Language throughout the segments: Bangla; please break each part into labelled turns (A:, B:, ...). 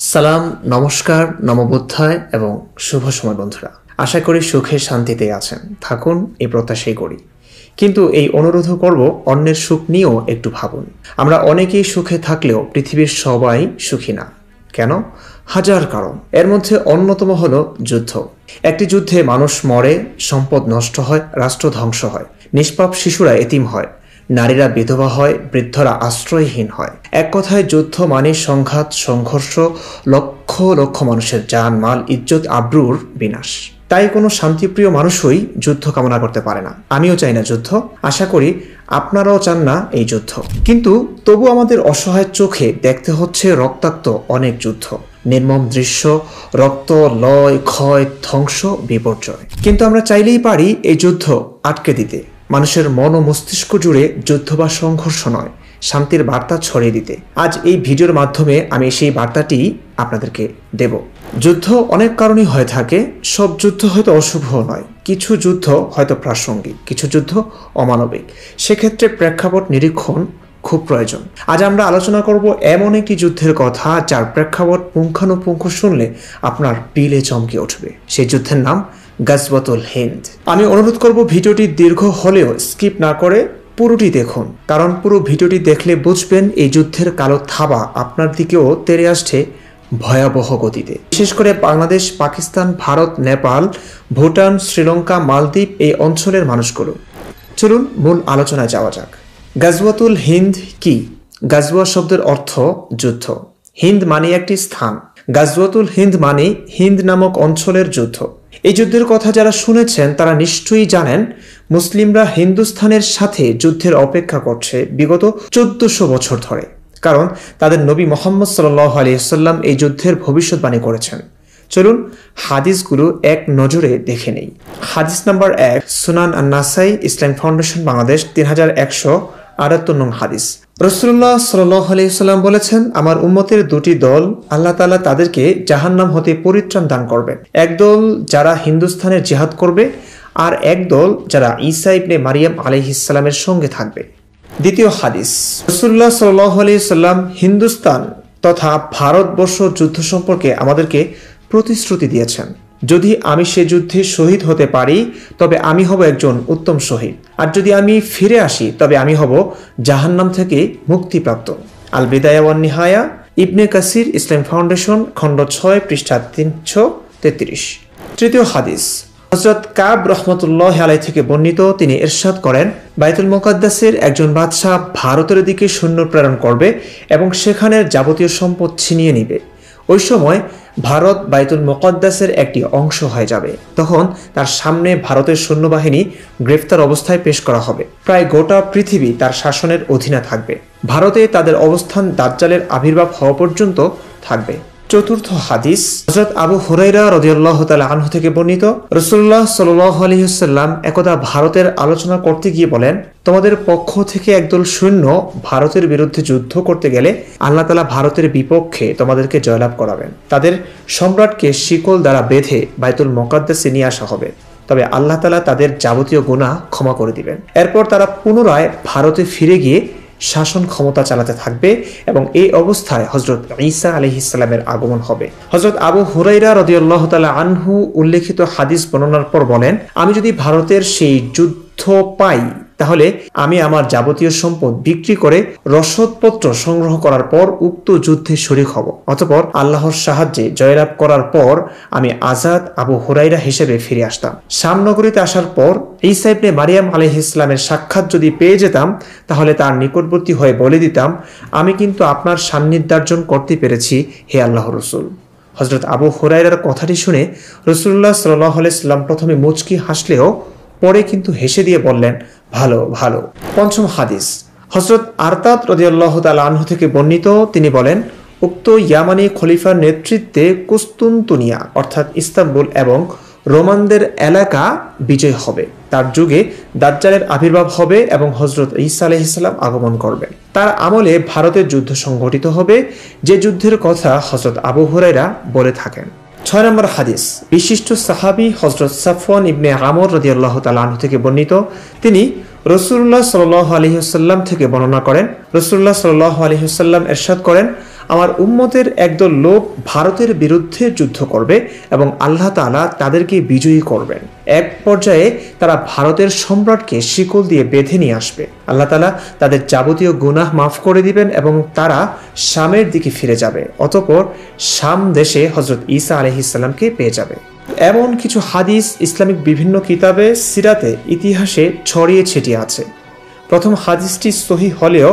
A: সালাম, নমস্কার, নমবোধ্যায় এবং শুভ সময় বন্ধুরা। আশা করি সুখে শান্তিতে আছেন, থাকুন এই প্রত্যাশাই করি। কিন্তু এই অনুরোধও করব, অন্যের সুখ নিয়েও একটু ভাবুন। আমরা অনেকেই সুখে থাকলেও পৃথিবীর সবাই সুখী না। কেন? হাজার কারণ। এর মধ্যে অন্যতম হলো যুদ্ধ। একটি যুদ্ধে মানুষ মরে, সম্পদ নষ্ট হয়, রাষ্ট্র ধ্বংস হয়, নিষ্পাপ শিশুরা এতিম হয়, নারীরা বিধবা হয়, বৃদ্ধরা আশ্রয়হীন হয়। এক কথায় যুদ্ধ মানে সংঘাত, সংঘর্ষ, লক্ষ লক্ষ মানুষের জান, মাল, ইজ্জত, আব্রুর বিনাশ। তাই কোনো শান্তিপ্রিয় মানুষই যুদ্ধ কামনা করতে পারে না। আমিও চাই না যুদ্ধ, আশা করি আপনারাও চান না এই যুদ্ধ। কিন্তু তবু আমাদের অসহায় চোখে দেখতে হচ্ছে রক্তাক্ত অনেক যুদ্ধ, নির্মম দৃশ্য, রক্ত, লয়, ক্ষয়, ধ্বংস, বিপর্যয়। কিন্তু আমরা চাইলেই পারি এই যুদ্ধ আটকে দিতে। মানুষের মন ও মস্তিষ্ক জুড়ে যুদ্ধ বা সংঘর্ষ নয়, শান্তির বার্তা ছড়িয়ে দিতে। আজ এই ভিডিওর মাধ্যমে আমি সেই বার্তাটি আপনাদেরকে দেব। যুদ্ধ অনেক কারণেই হয়ে থাকে। সব যুদ্ধ হয়তো অশুভ নয়, কিছু যুদ্ধ হয়তো প্রাসঙ্গিক, কিছু যুদ্ধ অমানবিক। সেক্ষেত্রে প্রেক্ষাপট নিরীক্ষণ খুব প্রয়োজন। আজ আমরা আলোচনা করব এমন একটি যুদ্ধের কথা যার প্রেক্ষাপট পুঙ্খানুপুঙ্খ শুনলে আপনার পিলে চমকে উঠবে। সেই যুদ্ধের নাম গাজওয়াতুল হিন্দ। আমি অনুরোধ করব ভিডিওটি দীর্ঘ হলেও স্কিপ না করে পুরোটি দেখুন, কারণ পুরো ভিডিওটি দেখলে বুঝবেন এই যুদ্ধের কালো থাবা আপনার দিকেও তেড়ে আসছে ভয়াবহ গতিতে। বিশেষ করে বাংলাদেশ, পাকিস্তান, ভারত, নেপাল, ভুটান, শ্রীলঙ্কা, মালদ্বীপ এই অঞ্চলের মানুষগুলো। চলুন মূল আলোচনায় যাওয়া যাক। গাজওয়াতুল হিন্দ কি? গাজওয়া শব্দের অর্থ যুদ্ধ। হিন্দ মানে একটি স্থান। গাজওয়াতুল হিন্দ মানে হিন্দ নামক অঞ্চলের যুদ্ধ। এই যুদ্ধের কথা যারা শুনেছেন তারা নিশ্চয়ই জানেন মুসলিমরা হিন্দুস্থানের সাথে যুদ্ধের অপেক্ষা করছে বিগত 1400 বছর ধরে। কারণ তাদের নবী মুহাম্মদ সাল্লাল্লাহু আলাইহি ওয়াসাল্লাম এই যুদ্ধের ভবিষ্যৎবাণী করেছেন। চলুন হাদিসগুলো এক নজরে দেখে নেই। হাদিস নাম্বার 1, সুনান আন-নাসাই, ইসলাম ফাউন্ডেশন বাংলাদেশ, 3178 নং হাদিস। রাসূলুল্লাহ সাল্লাল্লাহু আলাইহি ওয়াসাল্লাম বলেছেন, আমার উম্মতের দুটি দল, আল্লাহ তাআলা তাদেরকে জাহান্নাম হতে পরিত্রাণ দান করবেন। এক দল যারা হিন্দুস্থানের জিহাদ করবে, আর এক দল যারা ঈসা ইবনে মারিয়াম আলাইহিস সালামের সঙ্গে থাকবে। দ্বিতীয় হাদিস, রাসূলুল্লাহ সাল্লাল্লাহু আলাইহি ওয়াসাল্লাম হিন্দুস্তান তথা ভারতবর্ষ যুদ্ধ সম্পর্কে আমাদেরকে প্রতিশ্রুতি দিয়েছেন। যদি আমি সে যুদ্ধে শহীদ হতে পারি তবে আমি হব একজন উত্তম শহীদ, আর যদি আমি ফিরে আসি তবে আমি হব জাহান্নাম থেকে মুক্তিপ্রাপ্ত। আল বিদায়া ওয়ান নিহায়া, ইবনে কাসির, ইসলাম ফাউন্ডেশন, খণ্ড 6, পৃষ্ঠা 333। তৃতীয় হাদিস, হযরত কাব রাহমাতুল্লাহি আলাইহি থেকে বর্ণিত, তিনি ইরশাদ করেন, বাইতুল মুকাদ্দাসের একজন বাদশা ভারতের দিকে সৈন্য প্রেরণ করবে এবং সেখানের যাবতীয় সম্পদ ছিনিয়ে নিবে। ওই সময় ভারত বাইতুল মুকাদ্দাসের একটি অংশ হয়ে যাবে। তখন তার সামনে ভারতের সৈন্যবাহিনী গ্রেফতার অবস্থায় পেশ করা হবে। প্রায় গোটা পৃথিবী তার শাসনের অধীনে থাকবে। ভারতে তাদের অবস্থান দাজ্জালের আবির্ভাব হওয়া পর্যন্ত থাকবে। চতুর্থ হাদিস, হযরত আবু হুরায়রা রাদিয়াল্লাহু তাআলা আনহু থেকে বর্ণিত, রাসূলুল্লাহ সাল্লাল্লাহু আলাইহি ওয়াসাল্লাম একদা ভারতের আলোচনা করতে গিয়ে বলেন, তোমাদের পক্ষ থেকে একদল সৈন্য ভারতের বিরুদ্ধে যুদ্ধ করতে গেলে আল্লাহ তাআলা ভারতের বিপক্ষে তোমাদেরকে জয়লাভ করাবেন। তাদের সম্রাটকে শিকল দ্বারা বেঁধে বাইতুল মুকাদ্দাসে নিয়ে আসা হবে, তবে আল্লাহ তাআলা তাদের যাবতীয় গুনাহ ক্ষমা করে দিবেন। এরপর তারা পুনরায় ভারতে ফিরে গিয়ে শাসন ক্ষমতা চালাতে থাকবে এবং এই অবস্থায় হযরত ঈসা আলাইহিস সালামের আগমন হবে। হযরত আবু হুরায়রা রাদিয়াল্লাহু তাআলা আনহু উল্লেখিত হাদিস বর্ণনার পর বলেন, আমি যদি ভারতের সেই যুদ্ধ পাই তাহলে আমি আমার যাবতীয় সম্পদ বিক্রি করে রসদপত্র সংগ্রহ করার পর উক্ত যুদ্ধে শরীক হব। অতঃপর আল্লাহর সাহায্যে জয়লাভ করার পর আমি আজাদ আবু হুরায়রা হিসেবে ফিরে আসতাম। শাম নগরীতে আসার পর ঈসা ইবনে মারিয়াম আলাইহিস সালামের সাক্ষাৎ যদি পেয়ে যেতাম তাহলে তার নিকটবর্তী হয়ে বলে দিতাম, আমি কিন্তু আপনার সান্নিধ্যার্জন করতে পেরেছি, হে আল্লাহর রাসূল। হযরত আবু হুরায়রার কথাটি শুনে রাসূলুল্লাহ সাল্লাল্লাহু আলাইহি ওয়াসাল্লাম প্রথমে মুচকি হাসলেও পরে কিন্তু হেসে দিয়ে বললেন, ভালো ভালো। পঞ্চম হাদিস, হযরত আরতাদ রাদিয়াল্লাহু তাআলা আনহু থেকে বর্ণিত, তিনি বলেন, উক্ত ইয়ামানি খলিফার নেতৃত্বে কুস্তুনতুনিয়া অর্থাৎ ইস্তাম্বুল এবং রোমানদের এলাকা বিজয় হবে। তার যুগে দাজ্জালের আবির্ভাব হবে এবং হযরত ঈসা আলাইহিস সালাম আগমন করবেন। তার আমলে ভারতের যুদ্ধ সংঘটিত হবে, যে যুদ্ধের কথা হযরত আবু হুরায়রা বলে থাকেন। 6 নম্বর হাদিস, বিশিষ্ট সাহাবী হযরত সাফওয়ান ইবনে আমর রাদিয়াল্লাহু তাআলা আনহু থেকে বর্ণিত, তিনি রাসূলুল্লাহ সাল্লাল্লাহু আলাইহি ওয়াসাল্লাম থেকে বর্ণনা করেন, রাসূলুল্লাহ সাল্লাল্লাহু আলাইহি ওয়াসাল্লাম ইরশাদ করেন, আমার উম্মতের একদল লোক ভারতের বিরুদ্ধে যুদ্ধ করবে এবং আল্লাহ তাআলা তাদেরকে বিজয়ী করবেন। এক পর্যায়ে তারা ভারতের সম্রাটকে শিকল দিয়ে বেঁধে নিয়ে আসবে। আল্লাহ তাআলা তাদের যাবতীয় গুনাহ মাফ করে দিবেন এবং তারা শামের দিকে ফিরে যাবে। অতঃপর শাম দেশে হযরত ঈসা আলাইহিস সালামকে পেয়ে যাবে। এমন কিছু হাদিস ইসলামিক বিভিন্ন কিতাবে সিরাতে ইতিহাসে ছড়িয়ে ছিটিয়ে আছে। প্রথম হাদিসটি সহিহ হলেও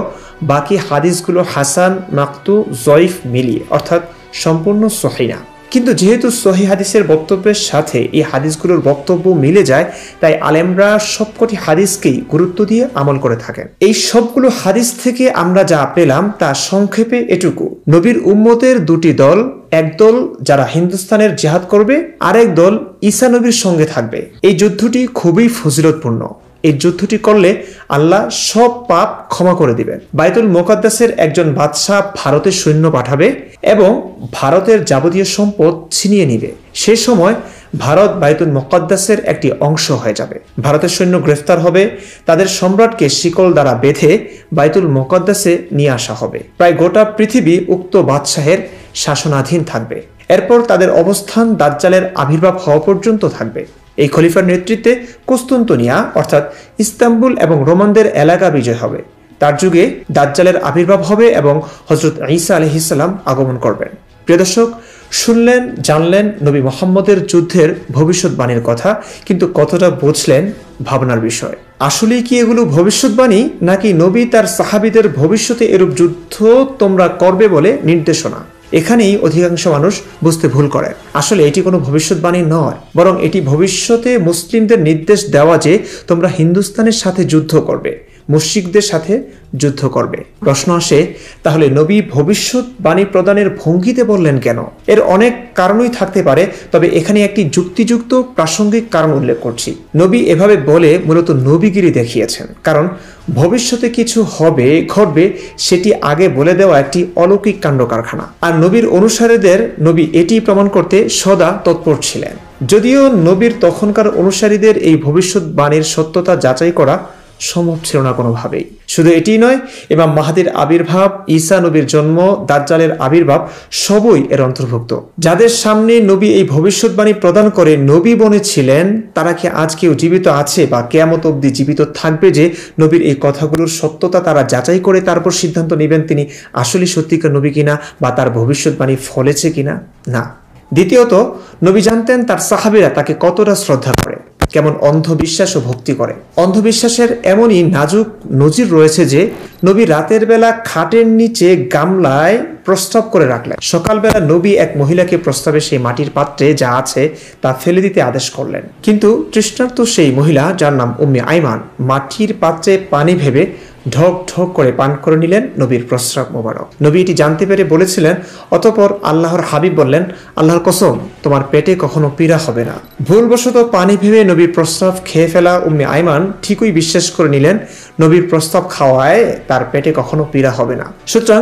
A: বাকি হাদিসগুলো হাসান, মাকতু, জয়ীফ মিলিয়ে, অর্থাৎ সম্পূর্ণ সহিহ না। কিন্তু যেহেতু সহিহ হাদিসের বক্তব্যের সাথে এই হাদিসগুলোর বক্তব্য মিলে যায়, তাই আলেমরা সবকটি হাদিসকেই গুরুত্ব দিয়ে আমল করে থাকেন। এই সবগুলো হাদিস থেকে আমরা যা পেলাম তা সংক্ষেপে এটুকু: নবীর উম্মতের দুটি দল, একদল যারা হিন্দুস্তানের জিহাদ করবে, আরেক দল ঈসা নবীর সঙ্গে থাকবে। এই যুদ্ধটি খুবই ফজিলতপূর্ণ। এই যুদ্ধটি করলে আল্লাহ সব পাপ ক্ষমা করে দিবেন। বাইতুল মুকাদ্দাসের একজন বাদশাহ ভারতের সৈন্য পাঠাবে এবং ভারতের যাবতীয় সম্পদ ছিনিয়ে নিবে। সে সময় ভারত বাইতুল মুকাদ্দাসের একটি অংশ হয়ে যাবে। ভারতের সৈন্য গ্রেফতার হবে, তাদের সম্রাটকে শিকল দ্বারা বেঁধে বাইতুল মুকাদ্দাসে নিয়ে আসা হবে। প্রায় গোটা পৃথিবী উক্ত বাদশাহের শাসনাধীন থাকবে। এরপর তাদের অবস্থান দাজ্জালের আবির্ভাব হওয়া পর্যন্ত থাকবে। এই খলিফার নেতৃত্বে কুস্তুনতুনিয়া অর্থাৎ ইস্তাম্বুল এবং রোমানদের এলাকা বিজয় হবে। তার যুগে দাজ্জালের আবির্ভাব হবে এবং হযরত ঈসা আলাইহিস সালাম আগমন করবেন। প্রিয় দর্শক, শুনলেন, জানলেন নবী মুহাম্মদের যুদ্ধের ভবিষ্যৎবাণীর কথা, কিন্তু কতটা বুঝলেন ভাবনার বিষয়। আসলেই কি এগুলো ভবিষ্যৎবাণী, নাকি নবী তার সাহাবীদের ভবিষ্যতে এরূপ যুদ্ধ তোমরা করবে বলে নির্দেশনা? এখানেই অধিকাংশ মানুষ বুঝতে ভুল করে। আসলে এটি কোনো ভবিষ্যৎবাণী নয়, বরং এটি ভবিষ্যতে মুসলিমদের নির্দেশ দেওয়া যে তোমরা হিন্দুস্তানের সাথে যুদ্ধ করবে, মুশরিকদের সাথে যুদ্ধ করবে। প্রশ্ন আসে, তাহলে নবী ভবিষ্যৎবাণী প্রদানের ভঙ্গিতে বললেন কেন? এর অনেক কারণই থাকতে পারে, তবে এখানে একটি যুক্তিযুক্ত প্রাসঙ্গিক কারণ উল্লেখ করছি। নবী এভাবে বলে মূলত নবীগিরি দেখিয়েছেন, কারণ ভবিষ্যতে কিছু হবে, ঘটবে, সেটি আগে বলে দেওয়া একটি অলৌকিক কাণ্ড কারখানা। আর নবীর অনুসারীদের নবী এটি প্রমাণ করতে সদা তৎপর ছিলেন। যদিও নবীর তখনকার অনুসারীদের এই ভবিষ্যৎবাণীর সত্যতা যাচাই করা সম্ভব ছিল না কোনোভাবেই। শুধু এটি নয়, ইমাম মাহদীর আবির্ভাব, ঈসা নবীর জন্ম, দাজ্জালের আবির্ভাব সবই এর অন্তর্ভুক্ত। যাদের সামনে নবী এই ভবিষ্যৎবাণী প্রদান করে নবী বনেছিলেন, তারা কি আজ কেউ জীবিত আছে বা কিয়ামত অবধি জীবিত থাকবে যে নবীর এই কথাগুলোর সত্যতা তারা যাচাই করে তারপর সিদ্ধান্ত নেবেন তিনি আসলে সত্যিকার নবী কিনা বা তার ভবিষ্যৎবাণী ফলেছে কিনা? না। দ্বিতীয়ত, নবী জানতেন তার সাহাবীরা তাকে কতটা শ্রদ্ধা করে, কেমন অন্ধবিশ্বাস ও ভক্তি করে। অন্ধবিশ্বাসের এমনই নাজুক নজির রয়েছে যে নবী রাতের বেলা খাটের নিচে গামলায় প্রস্রাব করে রাখলেন। সকালবেলা নবী এক মহিলাকে প্রস্রাবে সেই মাটির পাত্রে যা আছে তা ফেলে দিতে আদেশ করলেন, কিন্তু তৃষ্ণার্ত সেই মহিলা, যার নাম উম্মে আইমান, মাটির পাত্রে পানি ভেবে ঢক ঢক করে পান করে নিলেন নবীর প্রস্রাব মোবারক। নবী এটি জানতে পেরে বলেছিলেন। অতঃপর আল্লাহর হাবিব বললেন, আল্লাহর কসম, তোমার পেটে কখনো পীড়া হবে না। ভুলবশত পানি ভেবে নবীর প্রস্রাব খেয়ে ফেলা উম্মে আইমান ঠিকই বিশ্বাস করে নিলেন নবীর প্রস্রাব খাওয়ায় তার পেটে কখনো পীড়া হবে না। সুতরাং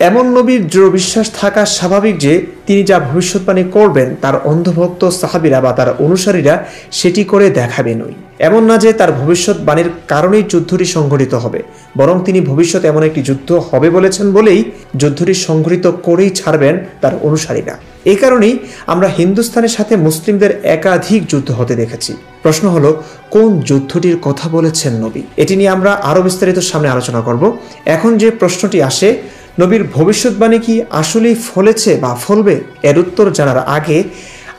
A: এমন নবীর দৃঢ় বিশ্বাস থাকা স্বাভাবিক যে তিনি যা ভবিষ্যৎবাণী করবেন তার অন্ধভক্ত সাহাবীরা বা তার অনুসারীরা সেটি করে দেখাবেনই। এমন না যে তার ভবিষ্যৎবাণীর কারণেই যুদ্ধটি সংঘটিত হবে, বরং তিনি ভবিষ্যৎ এমন একটি যুদ্ধ হবে বলেছেন বলেই যুদ্ধটি সংঘটিত করেই ছাড়বেন তার অনুসারীরা। এই কারণেই আমরা হিন্দুস্তানের সাথে মুসলিমদের একাধিক যুদ্ধ হতে দেখেছি। প্রশ্ন হলো, কোন যুদ্ধটির কথা বলেছেন নবী? এটি নিয়ে আমরা আরো বিস্তারিত সামনে আলোচনা করব। এখন যে প্রশ্নটি আসে, নবীর ভবিষ্যৎবাণী কি আসলেই ফলেছে বা ফলবে? এর উত্তর জানার আগে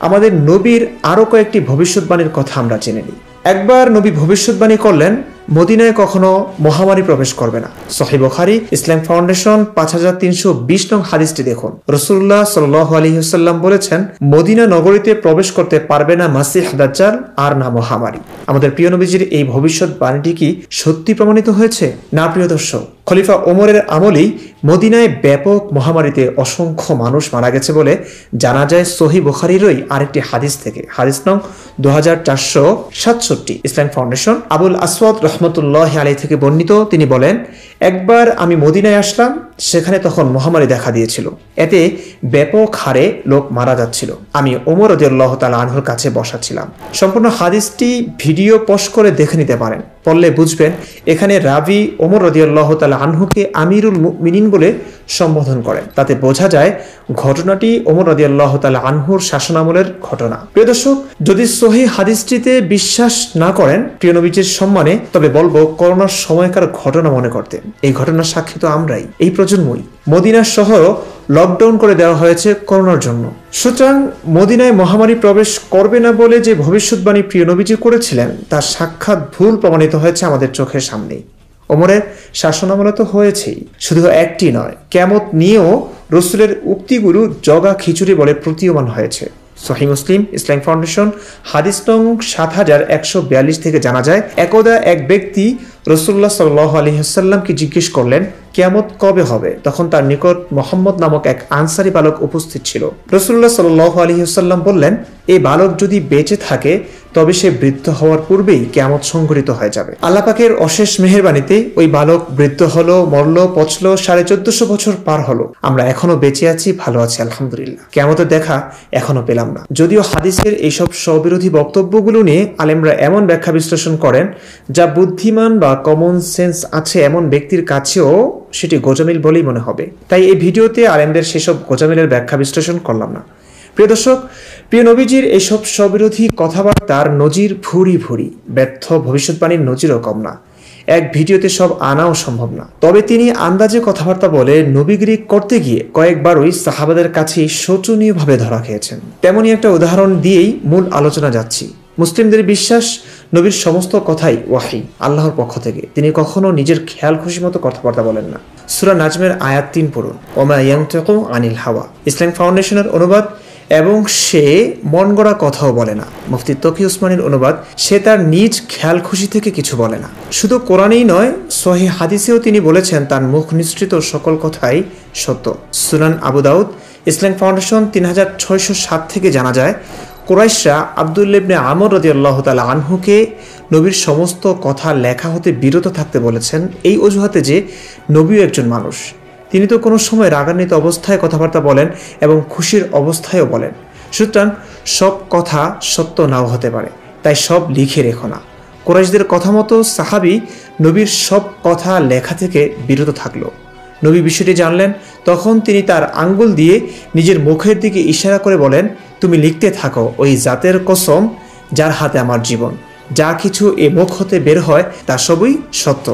A: আমাদের নবীর আরো কয়েকটি ভবিষ্যৎবাণীর কথা আমরা জেনে নিই। একবার নবী ভবিষ্যৎবাণী করলেন, মদিনায় কখনো মহামারী প্রবেশ করবে না। সহিহ বুখারী, ইসলাম ফাউন্ডেশন 5320 নং হাদিসটি দেখুন। রাসূলুল্লাহ সাল্লাল্লাহু আলাইহি ওয়াসাল্লাম বলেছেন, মদিনা নগরীতে প্রবেশ করতে পারবে না মাসিহ দাজ্জাল আর না মহামারী। আমাদের প্রিয় নবীজির এই ভবিষ্যৎবাণীটি কি সত্যি প্রমাণিত হয়েছে? না প্রিয় দর্শক, খলিফা ওমরের আমলেই মদিনায় ব্যাপক মহামারীতে অসংখ্য মানুষ মারা গেছে বলে জানা যায় সহিহ বুখারীরই আরেকটি হাদিস থেকে। হাদিস নং 2467। ইসলাম ফাউন্ডেশন আবুল আসওয়াদ রহমতুল্লাহ আলাইহি থেকে বর্ণিত। তিনি বলেন, একবার আমি মদিনায় আসলাম, সেখানে তখন মহামারী দেখা দিয়েছিল। এতে ব্যাপক হারে লোক মারা যাচ্ছিল। আমি ওমর রাদিয়াল্লাহু তাআলা আনহুর কাছে বসা ছিলাম। সম্পূর্ণ হাদিসটি ভিডিও পোস্ট করে দেখে নিতে পারেন। পড়লে বুঝবেন এখানে রাবি ওমর রাদিয়াল্লাহু তাআলা আনহুকে আমিরুল মুমিনিন বলে সম্বোধন করেন। তাতে বোঝা যায় ঘটনাটি ওমর রাদিয়াল্লাহু তাআলা আনহুর শাসনামলের ঘটনা। প্রিয় দর্শক, যদি সহিহ হাদিসটিতে বিশ্বাস না করেন প্রিয় নবীজির সম্মানে, তবে বলবো করোনার সময়কার ঘটনা মনে করতে। এই ঘটনার সাক্ষী তো আমরাই, এই প্রজন্মই। মদিনা শহর লকডাউন করে দেওয়া হয়েছে করোনার জন্য। সুতরাং মদিনায় মহামারী প্রবেশ করবে না বলে যে ভবিষ্যৎবাণী প্রিয় নবীজি করেছিলেন তার সাক্ষাৎ ভুল প্রমাণিত হয়েছে আমাদের চোখের সামনেই। ওমরের শাসনামলে তো হয়েছেই, শুধু একটি নয়, কিয়ামত নিয়েও রসুলের উক্তিগুলো জগা খিচুড়ি বলে প্রতীয়মান হয়েছে। সহিহ মুসলিম ইসলামিক ফাউন্ডেশন হাদিস নং ৭১৪২ থেকে জানা যায়, একদা এক ব্যক্তি রাসূলুল্লাহ সাল্লাল্লাহু আলাইহি ওয়াসাল্লামকে জিজ্ঞেস করলেন কিয়ামত কবে হবে। তখন তার নিকট মুহাম্মদ নামক এক আনসারী বালক উপস্থিত ছিল। রাসূলুল্লাহ সাল্লাল্লাহু আলাইহি ওয়াসাল্লাম বললেন, এই বালক যদি বেঁচে থাকে তবে সে বৃদ্ধ হওয়ার পূর্বেই কিয়ামত সংঘটিত হয়ে যাবে। আল্লাহ পাকের অশেষ মেহেরবানিতে ওই বালক বৃদ্ধ হলো, মরল, পচল, 1450 বছর পার হলো। আমরা এখনো বেঁচে আছি, ভালো আছি আলহামদুলিল্লাহ। কিয়ামতের দেখা এখনো পেলাম না। যদিও হাদিসের এইসব স্ববিরোধী বক্তব্যগুলো নিয়ে আলেমরা এমন ব্যাখ্যা বিশ্লেষণ করেন যা বুদ্ধিমান বা কমন সেন্স আছে এমন ব্যক্তির কাছেও সেটি গোজামিল বলেই মনে হবে। তাই এই ভিডিওতে আলেমদের সেসব গোজামিলের ব্যাখ্যা বিশ্লেষণ করলাম না। প্রিয় দর্শক, প্রিয় নবীজির এইসব স্ববিরোধী কথাবার্তার নজির ভুরি ভুরি, ব্যর্থ ভবিষ্যৎবাণীর নজিরও কম না। এক ভিডিওতে সব আনাও সম্ভব না। তবে তিনি আন্দাজে কথাবার্তা বলে নবীগিরি করতে গিয়ে কয়েকবারই সাহাবাদের কাছেই শোচনীয়ভাবে ধরা খেয়েছেন। তেমনি একটা উদাহরণ দিয়েই মূল আলোচনা যাচ্ছি। মুসলিমদের বিশ্বাস নবীর সমস্ত কথাই ওয়াহি, আল্লাহর পক্ষ থেকে। তিনি কখনো নিজের খেয়াল খুশি মতো কথাবার্তা বলেন না। সূরা নাজমের আয়াত ৩ পড়ুন, ওমা ইয়ানতিকু আনিল হাওয়া। ইসলামিক ফাউন্ডেশনের অনুবাদ, এবং সে মন গড়া কথাও বলে না। মুফতি তকি উসমানীর অনুবাদ, সে তার নিজ খেয়াল খুশি থেকে কিছু বলে না। শুধু কোরআনেই নয়, সহিহ হাদিসেও তিনি বলেছেন তার মুখ নিঃসৃত সকল কথাই সত্য। সুনান আবু দাউদ ইসলামিক ফাউন্ডেশন 3607 থেকে জানা যায়, কুরাইশরা আব্দুল্লাহ ইবনে আমর রাদিয়াল্লাহু তাআলা আনহুকে নবীর সমস্ত কথা লেখা হতে বিরত থাকতে বলেছেন এই অজুহাতে যে নবীও একজন মানুষ। তিনি তো কোনো সময় রাগান্বিত অবস্থায় কথাবার্তা বলেন এবং খুশির অবস্থায়ও বলেন। সুতরাং সব কথা সত্য নাও হতে পারে, তাই সব লিখে রেখো না। কুরাইশদের কথা মতো সাহাবী নবীর সব কথা লেখা থেকে বিরত থাকলো। নবী বিষয়টি জানলেন, তখন তিনি তার আঙ্গুল দিয়ে নিজের মুখের দিকে ইশারা করে বলেন, তুমি লিখতে থাকো, ওই জাতের কসম যার হাতে আমার জীবন, যা কিছু এ মুখ হতে বের হয় তা সবই সত্য।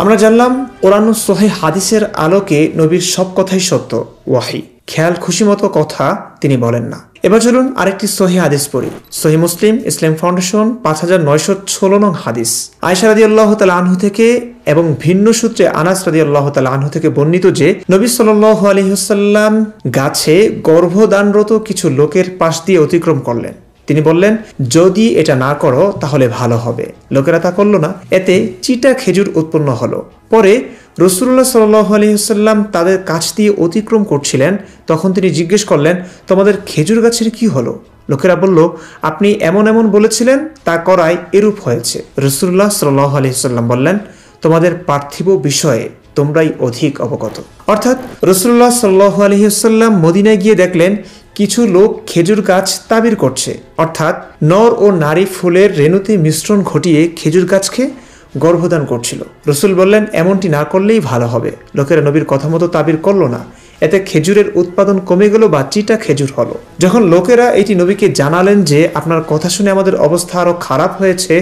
A: আমরা জানলাম কোরআন ও সহিহ হাদিসের আলোকে নবীর সব কথাই সত্য, ওয়াহি। খেয়াল খুশি মতো কথা তিনি বলেন না। এবার চলুন আরেকটি সহিহ হাদিস পড়ি। সহিহ মুসলিম ইসলাম ফাউন্ডেশন 5916 নং হাদিস। আয়েশা রাদিয়াল্লাহু তাআলা আনহু থেকে এবং ভিন্ন সূত্রে আনাস রাদিয়াল্লাহু তাআলা আনহু থেকে বর্ণিত যে নবী সাল্লাল্লাহু আলাইহি ওয়াসাল্লাম গাছে গর্ভধানরত কিছু লোকের পাশ দিয়ে অতিক্রম করলেন। তিনি বললেন, যদি এটা না করো তাহলে ভালো হবে। লোকেরা তা করল না, এতে চিটা খেজুর উৎপন্ন হলো। পরে রাসূলুল্লাহ সাল্লাল্লাহু আলাইহি ওয়াসাল্লাম তাদের কাছ দিয়ে অতিক্রম করছিলেন। তখন তিনি জিজ্ঞেস করলেন, তোমাদের খেজুর গাছের কি হলো? লোকেরা বলল, আপনি এমন এমন বলেছিলেন, তা করায় এরূপ হয়েছে। রাসূলুল্লাহ সাল্লাল্লাহু আলাইহি ওয়াসাল্লাম বললেন, তোমাদের পার্থিব বিষয়ে তোমরাই অধিক অবগত। অর্থাৎ রাসূলুল্লাহ সাল্লাল্লাহু আলাইহি ওয়াসাল্লাম মদিনায় গিয়ে দেখলেন কিছু লোক খেজুর গাছ তাবির করছে, অর্থাৎ নর ও নারী ফুলের রেণুতে মিশ্রণ ঘটিয়ে খেজুর গাছকে গর্ভদান করছিল। রসুল বললেন, এমনটি না করলেই ভালো হবে। লোকেরা নবীর কথা মতো তাবির করলো না, এতে খেজুরের উৎপাদন কমে গেল বা চিটা খেজুর হলো। যখন লোকেরা এটি নবীকে জানালেন যে আপনার কথা শুনে আমাদের অবস্থা আরো খারাপ হয়েছে,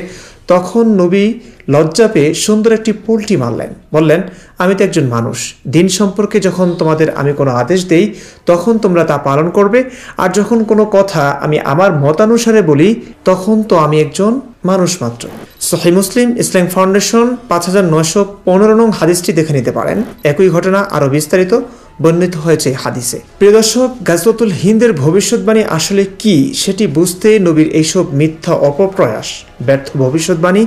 A: তখন নবী লজ্জা পেয়ে সুন্দর একটি পোল্টি মারলেন। বললেন, আমি তো একজন মানুষ, দিন সম্পর্কে যখন তোমাদের আমি কোনো আদেশ দেই তখন তোমরা তা পালন করবে, আর যখন কোনো কথা আমি আমার মতানুসারে বলি তখন তো আমি একজন মানুষ মাত্র। সহিহ মুসলিম ইসলাম ফাউন্ডেশন 5915 নং হাদিসটি দেখে নিতে পারেন। একই ঘটনা আরো বিস্তারিত বর্ণিত হয়েছে হাদিসে। প্রিয় দর্শক, গাজওয়াতুল হিন্দের ভবিষ্যৎবাণী আসলে কি সেটি বুঝতে নবীর এইসব মিথ্যা অপপ্রয়াস, ব্যর্থ ভবিষ্যৎবাণী,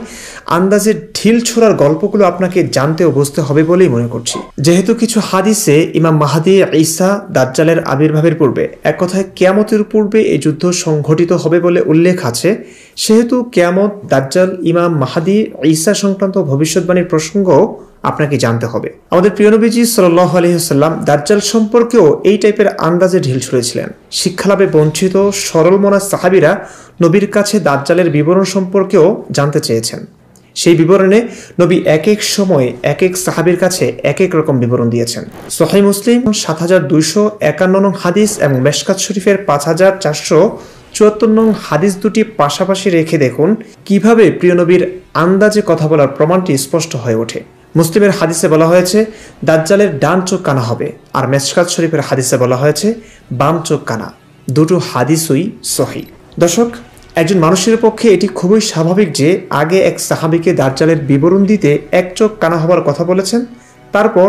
A: আন্দাজের ঢিল ছোড়ার গল্পগুলো আপনাকে জানতে ও বুঝতে হবে বলেই মনে করছি। যেহেতু কিছু হাদিসে ইমাম মাহদী ঈসা দাজ্জালের আবির্ভাবের পূর্বে, এক কথায় কিয়ামতের পূর্বে এই যুদ্ধ সংঘটিত হবে বলে উল্লেখ আছে, সেহেতু কিয়ামত, দাজ্জাল, ইমাম মাহদী ঈসা সংক্রান্ত ভবিষ্যৎবাণীর প্রসঙ্গও আপনাকে জানতে হবে। আমাদের প্রিয় নবীজি সাল্লাল্লাহু আলাইহি ওয়াসাল্লাম দাজ্জাল সম্পর্কেও এই টাইপের আন্দাজে ঢিল ছুঁড়েছিলেন। শিক্ষালাভে বঞ্চিত সরল মনা সাহাবীরা নবীর কাছে দাজ্জালের বিবরণ সম্পর্কেও জানতে চেয়েছেন। সেই বিবরণে নবী এক এক সময় এক এক সাহাবীর কাছে এক এক রকম বিবরণ দিয়েছেন। সহিহ মুসলিম ৭২৫১ নং হাদিস এবং মেশকাত শরীফের ৫৪৭৪ নং হাদিস দুটি পাশাপাশি রেখে দেখুন কিভাবে প্রিয় নবীর আন্দাজে কথা বলার প্রমাণটি স্পষ্ট হয়ে ওঠে। মুসলিমের হাদিসে বলা হয়েছে দাজ্জালের ডান চোখ কানা হবে, আর মেশকাত শরীফের হাদিসে বলা হয়েছে বাম চোখ কানা। দুটো হাদিসই সহিহ। দর্শক, একজন মানুষের পক্ষে এটি খুবই স্বাভাবিক যে আগে এক সাহাবীকে দাজ্জালের বিবরণ দিতে এক চোখ কানা হবার কথা বলেছেন, তারপর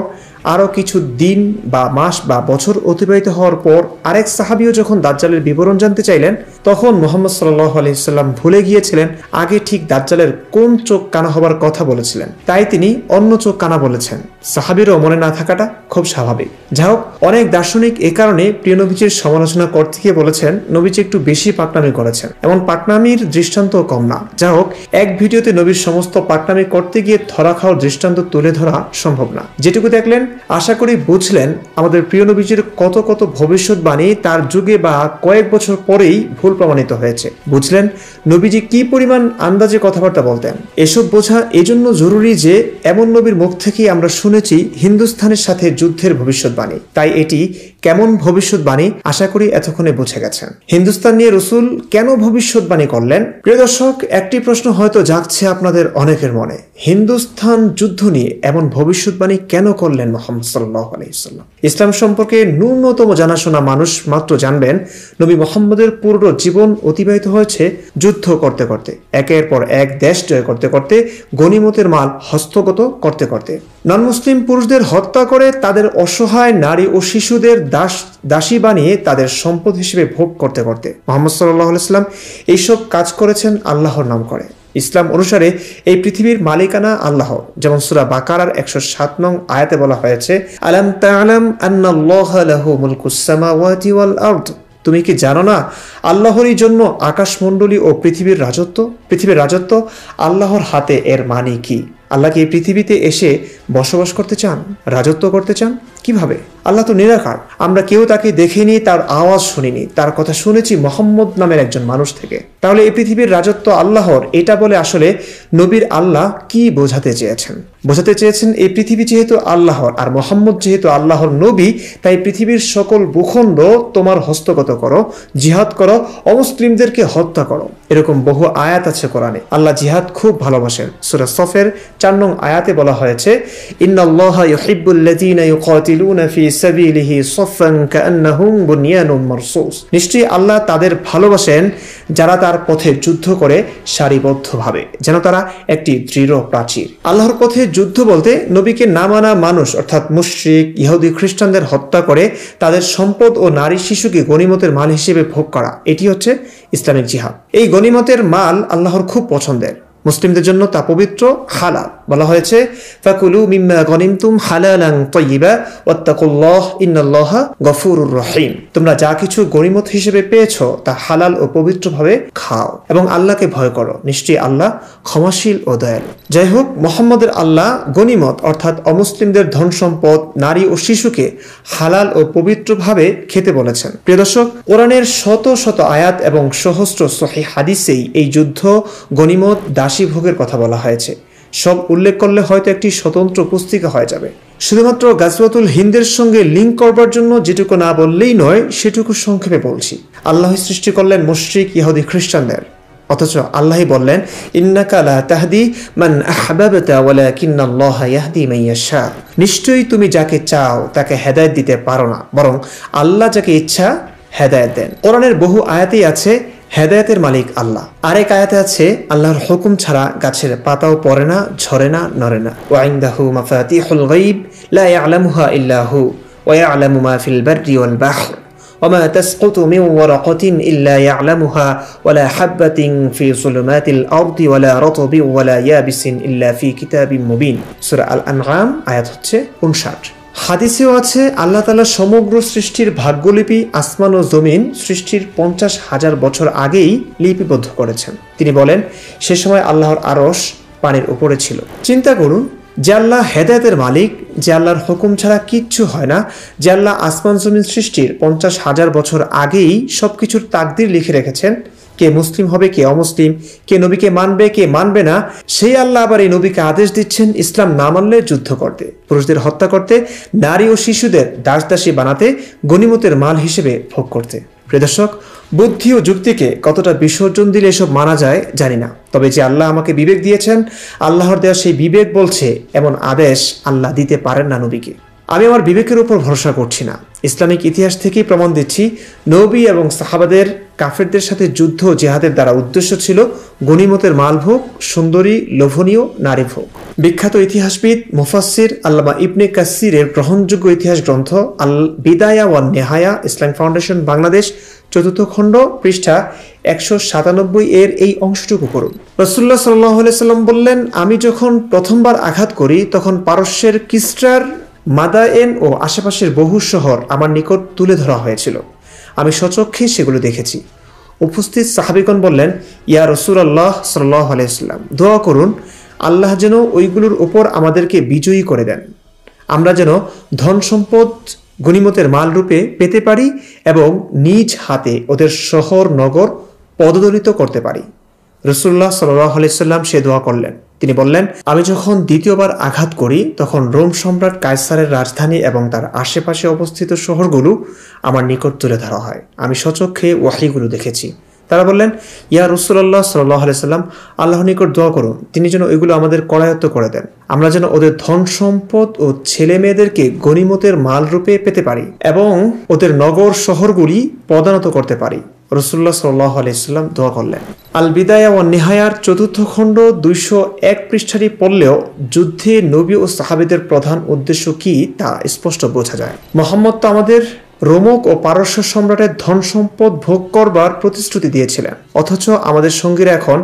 A: আরও কিছু দিন বা মাস বা বছর অতিবাহিত হওয়ার পর আরেক সাহাবীও যখন দাজ্জালের বিবরণ জানতে চাইলেন, তখন মুহাম্মদ সাল্লাল্লাহু আলাইহি সাল্লাম ভুলে গিয়েছিলেন আগে ঠিক দাজ্জালের কোন চোখ কানা হবার কথা বলেছিলেন, তাই তিনি অন্য চোখ কানা বলেছেন। সাহাবীরও মনে না থাকাটা খুব স্বাভাবিক। যাই হোক, অনেক দার্শনিক এ কারণে প্রিয় নবীজির সমালোচনা করতে গিয়ে বলেছেন নবীজি একটু বেশি পাকনামি করেছেন, এমন পাকনামির দৃষ্টান্তও কম না। যাই হোক, এক ভিডিওতে নবীর সমস্ত পাকনামি করতে গিয়ে ধরা খাওয়ার দৃষ্টান্ত তুলে ধরা সম্ভব না। যেটুকু দেখলেন আশা করি বুঝলেন আমাদের প্রিয় নবীজির কত কত ভবিষ্যৎবাণী তার যুগে বা কয়েক বছর পরেই ভুল প্রমাণিত হয়েছে। বুঝলেন নবীজি কি পরিমাণ আন্দাজে কথাবার্তা বলতেন। এসব বোঝা এজন্য জরুরি যে এমন নবীর মুখ থেকেই আমরা শুনেছি হিন্দুস্তানের সাথে যুদ্ধের ভবিষ্যৎবাণী। তাই এটি কেমন ভবিষ্যৎবাণী আশা করি এতক্ষণে বুঝে গেছেন। হিন্দুস্তান নিয়ে রাসূল কেন ভবিষ্যৎবাণী করলেন? প্রিয় দর্শক, একটি প্রশ্ন হয়তো জাগছে আপনাদের অনেকের মনে, হিন্দুস্তান যুদ্ধ নিয়ে এমন ভবিষ্যৎবাণী কেন করলেন মুহাম্মদ সাল্লাল্লাহু আলাইহি ওয়াসাল্লাম? ইসলাম সম্পর্কে ন্যূনতম জানাশোনা মানুষ মাত্র জানবেন নবী মুহাম্মদের পুরো জীবন অতিবাহিত হয়েছে যুদ্ধ করতে করতে, একের পর এক দেশ জয় করতে করতে, গনিমতের মাল হস্তগত করতে করতে, নন মুসলিম পুরুষদের হত্যা করে তাদের অসহায় নারী ও শিশুদের দাসী বানিয়ে তাদের সম্পদ হিসেবে ভোগ করতে করতে মুহাম্মদ সাল্লাল্লাহু আলাইহি ওয়াসাল্লাম এইসব কাজ করেছেন আল্লাহর নাম করে। ইসলাম অনুসারে এই পৃথিবীর মালিকানা আল্লাহর, যেমন সূরা বাকারার ১০৭ নং আয়াতে বলা হয়েছে আলাম তা'লাম আন্নাল্লাহা লাহু মুলকুস সামাওয়াতি ওয়াল আরদ, তুমি কি জানো না আল্লাহরই জন্য আকাশমণ্ডলী ও পৃথিবীর রাজত্ব আল্লাহর হাতে। এর মানে কি? আল্লাহ কি এই পৃথিবীতে এসে বসবাস করতে চান, রাজত্ব করতে চান? কিভাবে? আল্লাহ তো নিরাকার, আমরা কেউ তাকে দেখিনি, তার আওয়াজ শুনিনি, তার কথা শুনেছি মুহাম্মদ নামের একজন মানুষ থেকে। তাহলে এই পৃথিবীর রাজত্ব আল্লাহর, এটা বলে আসলে নবীর আল্লাহ কি বোঝাতে চেয়েছেন? বোঝাতে চেয়েছেন এই পৃথিবী যেহেতু আল্লাহর আর মুহাম্মদ যেহেতু আল্লাহর নবী, তাই পৃথিবীর সকল ভূখণ্ড তোমার হস্তগত করো, জিহাদ করো, অমুসলিমদেরকে হত্যা করো। এরকম বহু আয়াত আছে কোরআনে। আল্লাহ জিহাদ খুব ভালোবাসেন। সূরা সফের ৪ নং আয়াতে বলা হয়েছে ইন্নাল্লাহা ইউহিব্বুল্লাযীনা ইউকাতিলুনা ফি সাবিলিহি সাফফান কাআন্নাহুম বুনিয়ানুম মারসুস, নিশ্চয়ই আল্লাহ তাদের ভালোবাসেন যারা তার পথে যুদ্ধ করে সারিবদ্ধভাবে, যেন তারা একটি দৃঢ় প্রাচীর। আল্লাহর পথে যুদ্ধ বলতে নবীকে না মানা মানুষ অর্থাৎ মুশরিক, ইহুদি, খ্রিস্টানদের হত্যা করে তাদের সম্পদ ও নারী শিশুকে গনিমতের মাল হিসেবে ভোগ করা, এটি হচ্ছে ইসলামিক জিহাদ। এই গনিমতের মাল আল্লাহর খুব পছন্দের, মুসলিমদের জন্য তা পবিত্র, হালাল। বলা হয়েছে ফাকুলু মিম্মা গনিমতুম হালালান তাইয়্যিবা ওয়াত্তাকুল্লাহ ইন্নাল্লাহা গফুরুর রহিম, তোমরা যা কিছু গনিমত হিসেবে পেয়েছো তা হালাল ও পবিত্রভাবে খাও এবং আল্লাহকে ভয় করো, নিশ্চয়ই আল্লাহ ক্ষমাশীল ও দয়ালু। যাই হোক, মুহাম্মদের আল্লাহ গনিমত অর্থাৎ অমুসলিমদের ধন সম্পদ, নারী ও শিশুকে হালাল ও পবিত্রভাবে খেতে বলেছেন। প্রিয় দর্শক, কোরআনের শত শত আয়াত এবং সহস্র সহিহ হাদিসেই এই যুদ্ধ, গনিমত, দাসী ভোগের কথা বলা হয়েছে। সব উল্লেখ করলে হয়তো একটি স্বতন্ত্র পুস্তিকা হয়ে যাবে। শুধুমাত্র গাজওয়াতুল হিন্দের সঙ্গে লিঙ্ক করবার জন্য যেটুকু না বললেই নয় সেটুকু সংক্ষেপে বলছি। আল্লাহ সৃষ্টি করলেন মুশরিক, ইহুদি, খ্রিস্টানদের, অথচ আল্লাহই বললেন ইন্নাকা লা তাহদি মান আহবাবতা ওয়ালাকিন্নাল্লাহা ইয়াহদি মান ইয়াশা, নিশ্চয়ই তুমি যাকে চাও তাকে হেদায়েত দিতে পারো না, বরং আল্লাহ যাকে ইচ্ছা হেদায়েত দেন। কোরআনের বহু আয়াতেই আছে হেদায়েতের মালিক আল্লাহ। আরেক আয়াতে আছে আল্লাহর হুকুম ছাড়া গাছের পাতাও পড়ে না, ঝরে না, নড়ে না। ওয়া ইনদাহু মাফাতিহুল গায়ব লা ইয়ালামুহা ইল্লা হু ওয়া ইয়ালামু মা ফিল বাররি ওয়াল বাহর ওয়া মা তাসকুতু মিন ওয়ারাকাতিন ইল্লা ইয়ালামুহা ওয়া লা হাববাতিন ফি যুলুমাতিল আরদি ওয়া লা রাতবিন ওয়া লা ইয়াবিসিন ইল্লা ফি কিতাবিম মুবিন। সূরা আল আনআম আয়াত হচ্ছে 59। হাদিসেও আছে আল্লাহ তাআলা সমগ্র সৃষ্টির ভাগ্যলিপি আসমান ও জমিন সৃষ্টির 50,000 বছর আগেই লিপিবদ্ধ করেছেন। তিনি বলেন সে সময় আল্লাহর আরশ পানির উপরে ছিল। চিন্তা করুন, যে আল্লাহ হেদায়েতের মালিক, যে আল্লাহর হুকুম ছাড়া কিচ্ছু হয় না, যে আল্লাহ আসমান জমিন সৃষ্টির 50,000 বছর আগেই সবকিছুর তাকদির লিখে রেখেছেন, কে মুসলিম হবে, কে অমুসলিম, কে নবীকে মানবে, কে মানবে না, সেই আল্লাহ আবার এই নবীকে আদেশ দিচ্ছেন ইসলাম না মানলে যুদ্ধ করতে, পুরুষদের হত্যা করতে, নারী ও শিশুদের দাসদাসী বানাতে, গনিমতের মাল হিসেবে ভোগ করতে। প্রিয় দর্শক, বুদ্ধি ও যুক্তিকে কতটা বিসর্জন দিলে এসব মানা যায় জানি না, তবে যে আল্লাহ আমাকে বিবেক দিয়েছেন, আল্লাহর দেওয়া সেই বিবেক বলছে এমন আদেশ আল্লাহ দিতে পারেন না নবীকে। আমি আমার বিবেকের উপর ভরসা করছি না, ইসলামিক ইতিহাস থেকেই প্রমাণ দিচ্ছি নবী এবং সাহাবাদের কাফেরদের সাথে যুদ্ধ জেহাদের দ্বারা উদ্দেশ্য ছিল গনিমতের মালভোগ, সুন্দরী লোভনীয় নারী ভোগ। বিখ্যাত ইতিহাসবিদ মুফাসসির আল্লামা ইবনে কাসিরের গ্রহণযোগ্য ইতিহাস গ্রন্থ আল বিদায়া ওয়ান নেহায়া, ইসলামিক ফাউন্ডেশন বাংলাদেশ, 4th খণ্ড, পৃষ্ঠা 197 এর এই অংশটুকু করুন। রাসূলুল্লাহ সাল্লাল্লাহু আলাইহি সাল্লাম বললেন, আমি যখন প্রথমবার আঘাত করি তখন পারস্যের কিসরার মাদায়েন ও আশেপাশের বহু শহর আমার নিকট তুলে ধরা হয়েছিল। আমি স্বচক্ষে সেগুলো দেখেছি। উপস্থিত সাহাবীগণ বললেন, ইয়া রাসূলুল্লাহ সাল্লাল্লাহু আলাইহি সাল্লাম, দোয়া করুন আল্লাহ যেন ওইগুলোর উপর আমাদেরকে বিজয়ী করে দেন, আমরা যেন ধন সম্পদ গনিমতের মাল রূপে পেতে পারি এবং নিজ হাতে ওদের শহর নগর পদদলিত করতে পারি। রাসূলুল্লাহ সাল্লাল্লাহু আলাইহি সাল্লাম সে দোয়া করলেন। তিনি বললেন, আমি যখন দ্বিতীয়বার আঘাত করি তখন রোম সম্রাট কায়সারের রাজধানী এবং তার আশেপাশে অবস্থিত শহরগুলো আমার নিকট তুলে ধরা হয়। আমি স্বচক্ষে ওয়াহীগুলো দেখেছি। তারা বললেন, ইয়া রাসূলুল্লাহ সাল্লাল্লাহু আলাইহি সাল্লাম, আল্লাহর নিকট দোয়া করুন তিনি যেন ওইগুলো আমাদের করায়ত্ত করে দেন, আমরা যেন ওদের ধন সম্পদ ও ছেলে মেয়েদেরকে গনিমতের মাল রূপে পেতে পারি এবং ওদের নগর শহরগুলি পদানত করতে পারি। রাসূলুল্লাহ সাল্লাল্লাহু আলাইহি সাল্লাম দোয়া করলেন। আল বিদায়া ওয়ান নিহায়ার 4th খণ্ড 201 পৃষ্ঠাটি পড়লেও যুদ্ধে নবী ও সাহাবীদের প্রধান উদ্দেশ্য কি তা স্পষ্ট বোঝা যায়। মুহাম্মদ তো আমাদের রোমক ও পারস্য সম্রাটের ধন সম্পদ ভোগ করবার প্রতিশ্রুতি দিয়েছিলেন, অথচ আমাদের সঙ্গীরা এখন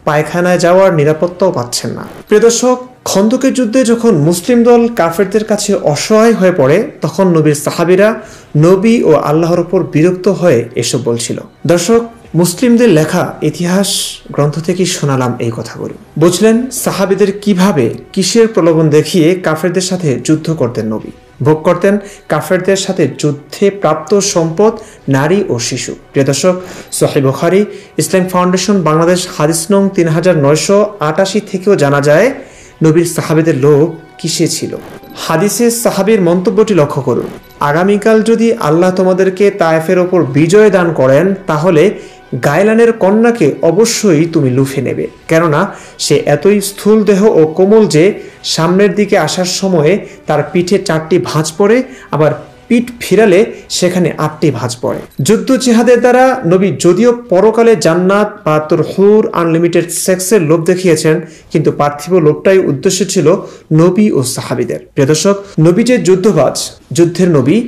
A: পায়খানায় যাওয়ার নিরাপত্তাও পাচ্ছেন না। প্রিয় দর্শক, খন্দকের যুদ্ধে যখন মুসলিম দল কাফেরদের কাছে অসহায় হয়ে পড়ে তখন নবীর সাহাবীরা নবী ও আল্লাহর উপর বিরক্ত হয়ে এসব বলছিল। দর্শক, মুসলিমদের লেখা ইতিহাস গ্রন্থ থেকে শোনালাম এই কথাগুলো। বুঝলেন সাহাবীদের কিভাবে কিসের প্রলোভন দেখিয়ে কাফেরদের সাথে যুদ্ধ করতেন নবী, ভোগ করতেন কাফেরদের সাথে যুদ্ধে প্রাপ্ত সম্পদ, নারী ও শিশু। প্রিয় দর্শক, সহিহ বুখারী, ইসলামিক ফাউন্ডেশন বাংলাদেশ, হাদিস নং 3988 থেকেও জানা যায় নবীর সাহাবীদের লোভ কিসে ছিল। হাদিসে সাহাবীর মন্তব্যটি লক্ষ্য করুন, আগামীকাল যদি আল্লাহ তোমাদেরকে তায়েফের ওপর বিজয় দান করেন তাহলে গায়লানের কন্যাকে অবশ্যই তুমি লুফে নেবে, কেননা সে এতই স্থূল দেহ ও কোমল যে সামনের দিকে আসার সময়ে তার পিঠে 4টি ভাঁজ পড়ে, আবার পিঠ ফিরালে সেখানে 8টি ভাঁজ পড়ে। যুদ্ধ জিহাদের দ্বারা নবী যদিও পরকালে জান্নাত বা হুর আনলিমিটেড সেক্সের লোভ দেখিয়েছেন, কিন্তু পার্থিব লোভটাই উদ্দেশ্য ছিল নবী ও সাহাবীদের। প্রিয় দর্শক, নবী যে যুদ্ধবাজ, যুদ্ধের নবী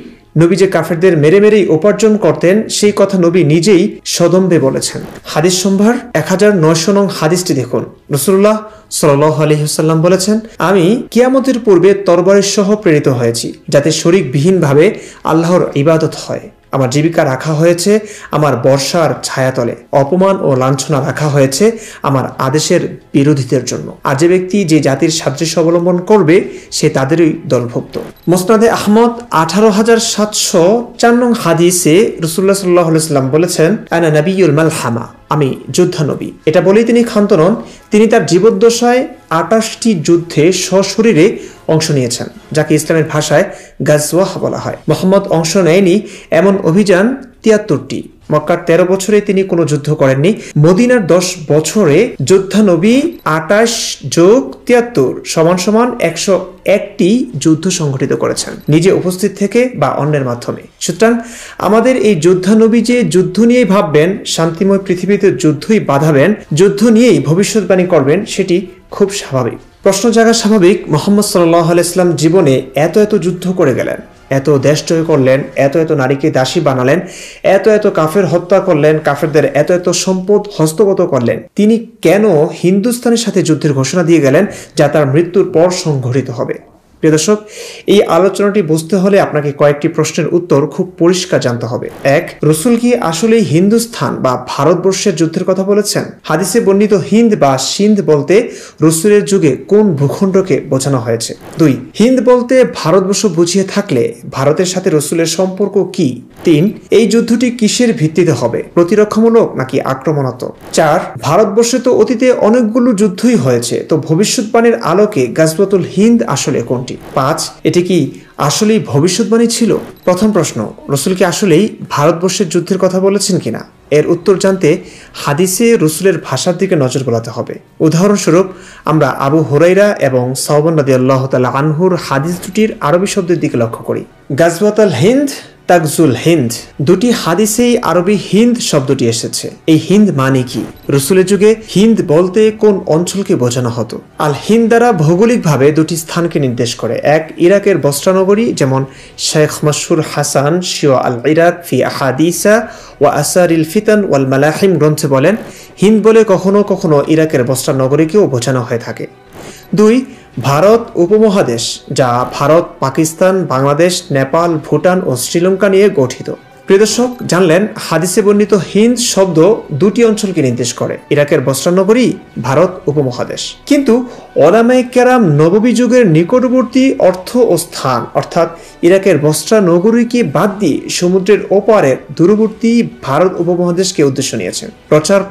A: যে কাফেরদের মেরে মেরেই উপার্জন করতেন সেই কথা নবী নিজেই সদম্বে বলেছেন। হাদিস সম্ভার 1900 নং হাদিসটি দেখুন। রাসূলুল্লাহ সাল্লাল্লাহু আলাইহি ওয়াসাল্লাম বলেছেন, আমি কিয়ামতের পূর্বে তরবারির সহ প্রেরিত হয়েছি যাতে শরীকবিহীনভাবে আল্লাহর ইবাদত হয়। আমার জীবিকা রাখা হয়েছে আমার বর্ষার ছায়াতলে, অপমান ও লাঞ্ছনা রাখা হয়েছে আমার আদেশের বিরোধীদের জন্য। আর যে ব্যক্তি যে জাতির সাদৃশ্য অবলম্বন করবে সে তাদেরই দলভুক্ত। মুসনাদে আহমদ 18704 নং হাদিসে রাসূলুল্লাহ সাল্লাল্লাহু আলাইহি ওয়াসাল্লাম বলেছেন, আনা নাবিয়ুল মালহামা, আমি যোদ্ধা নবী। এটা বলেই তিনি ক্ষান্ত নন, তিনি তার জীবদ্দশায় 28টি যুদ্ধে সশরীরে অংশ নিয়েছেন, যাকে ইসলামের ভাষায় গাজওয়াহ বলা হয়। মুহাম্মদ অংশ নেয়নি এমন অভিযান 73টি। মক্কার 13 বছরে তিনি কোনো যুদ্ধ করেননি। মদিনার 10 বছরে যোদ্ধা নবী 28 যোগ 73 সমান 101টি যুদ্ধ সংঘটিত করেছেন, নিজে উপস্থিত থেকে বা অন্যের মাধ্যমে। সুতরাং আমাদের এই যোদ্ধা নবী যে যুদ্ধ নিয়েই ভাববেন, শান্তিময় পৃথিবীতে যুদ্ধই বাঁধাবেন, যুদ্ধ নিয়েই ভবিষ্যৎবাণী করবেন, সেটি খুব স্বাভাবিক। প্রশ্ন জাগা স্বাভাবিক, মুহাম্মদ সাল্লাল্লাহু আলাইহি ওয়াসাল্লাম জীবনে এত যুদ্ধ করে গেলেন, এত দেশ জয় করলেন, এত নারীকে দাসী বানালেন, এত কাফের হত্যা করলেন, কাফেরদের এত সম্পদ হস্তগত করলেন, তিনি কেন হিন্দুস্তানের সাথে যুদ্ধের ঘোষণা দিয়ে গেলেন যা তার মৃত্যুর পর সংঘটিত হবে? প্রিয় দর্শক, এই আলোচনাটি বুঝতে হলে আপনাকে কয়েকটি প্রশ্নের উত্তর খুব পরিষ্কার জানতে হবে। 1. রাসূল কি আসলে হিন্দুস্তান বা ভারতবর্ষের যুদ্ধের কথা বলেছেন? হাদিসে বর্ণিত হিন্দ বা সিন্ধ বলতে রাসূলের যুগে কোন ভূখণ্ডকে বোঝানো হয়েছে? 2. হিন্দ বলতে ভারতবর্ষ বুঝিয়ে থাকলে ভারতের সাথে রাসূলের সম্পর্ক কি 3. এই যুদ্ধটি কিসের ভিত্তিতে হবে, প্রতিরক্ষামূলক নাকি আক্রমণাত্মক? 4. ভারতবর্ষে তো অতীতে অনেকগুলো যুদ্ধই হয়েছে, তো ভবিষ্যৎবাণীর আলোকে গাজওয়াতুল হিন্দ আসলে কোনটি? 5. এটি কি আসলেই ভবিষ্যৎবাণী ছিল? প্রথম প্রশ্ন, রসুল কি আসলেই ভারতবর্ষের যুদ্ধের কথা বলেছেন কিনা? এর উত্তর জানতে হাদিসে রসুলের ভাষার দিকে নজর বোলাতে হবে। উদাহরণস্বরূপ আমরা আবু হুরাইরা এবং সাওবান রাদিয়াল্লাহু তাআলা আনহুর হাদিস দুটির আরবি শব্দের দিকে লক্ষ্য করি। গাজওয়াতুল হিন্দ, তাগজুল হিন্দ, দুটি হাদিসেই আরবি হিন্দ শব্দটি এসেছে। এই হিন্দ মানে কি? রসুলের যুগে হিন্দ বলতে কোন অঞ্চলকে বোঝানো হতো? আল হিন্দ দ্বারা ভৌগোলিকভাবে দুটি স্থানকে নির্দেশ করে। এক, ইরাকের বসরা নগরী, যেমন শেখ মশহুর হাসান শিয়া আল ইরাক ফি আহাদিসা ওয়া আসারিল ফিতান ওয়াল মালাহিম গ্রন্থে বলেন, হিন্দ বলে কখনো কখনো ইরাকের বসরা নগরীকেও বোঝানো হয়ে থাকে। 2, ভারত উপমহাদেশ, যা ভারত, পাকিস্তান, বাংলাদেশ, নেপাল, ভুটান ও শ্রীলঙ্কা নিয়ে গঠিত। প্রিয় দর্শক, জানলেন হাদিসে বর্ণিত হিন্দ শব্দ দুটি অঞ্চলকে নির্দেশ করে, ইরাকের বসরা নগরী, ভারত উপমহাদেশ। কিন্তু ওলামায়ে কেরাম নববী যুগের নিকটবর্তী অর্থ ও স্থান অর্থাৎ ইরাকের বসরা নগরীকে বাদ দিয়ে সমুদ্রের ওপারের দূরবর্তী ভারত উপমহাদেশকে উদ্দেশ্য নিয়েছেন।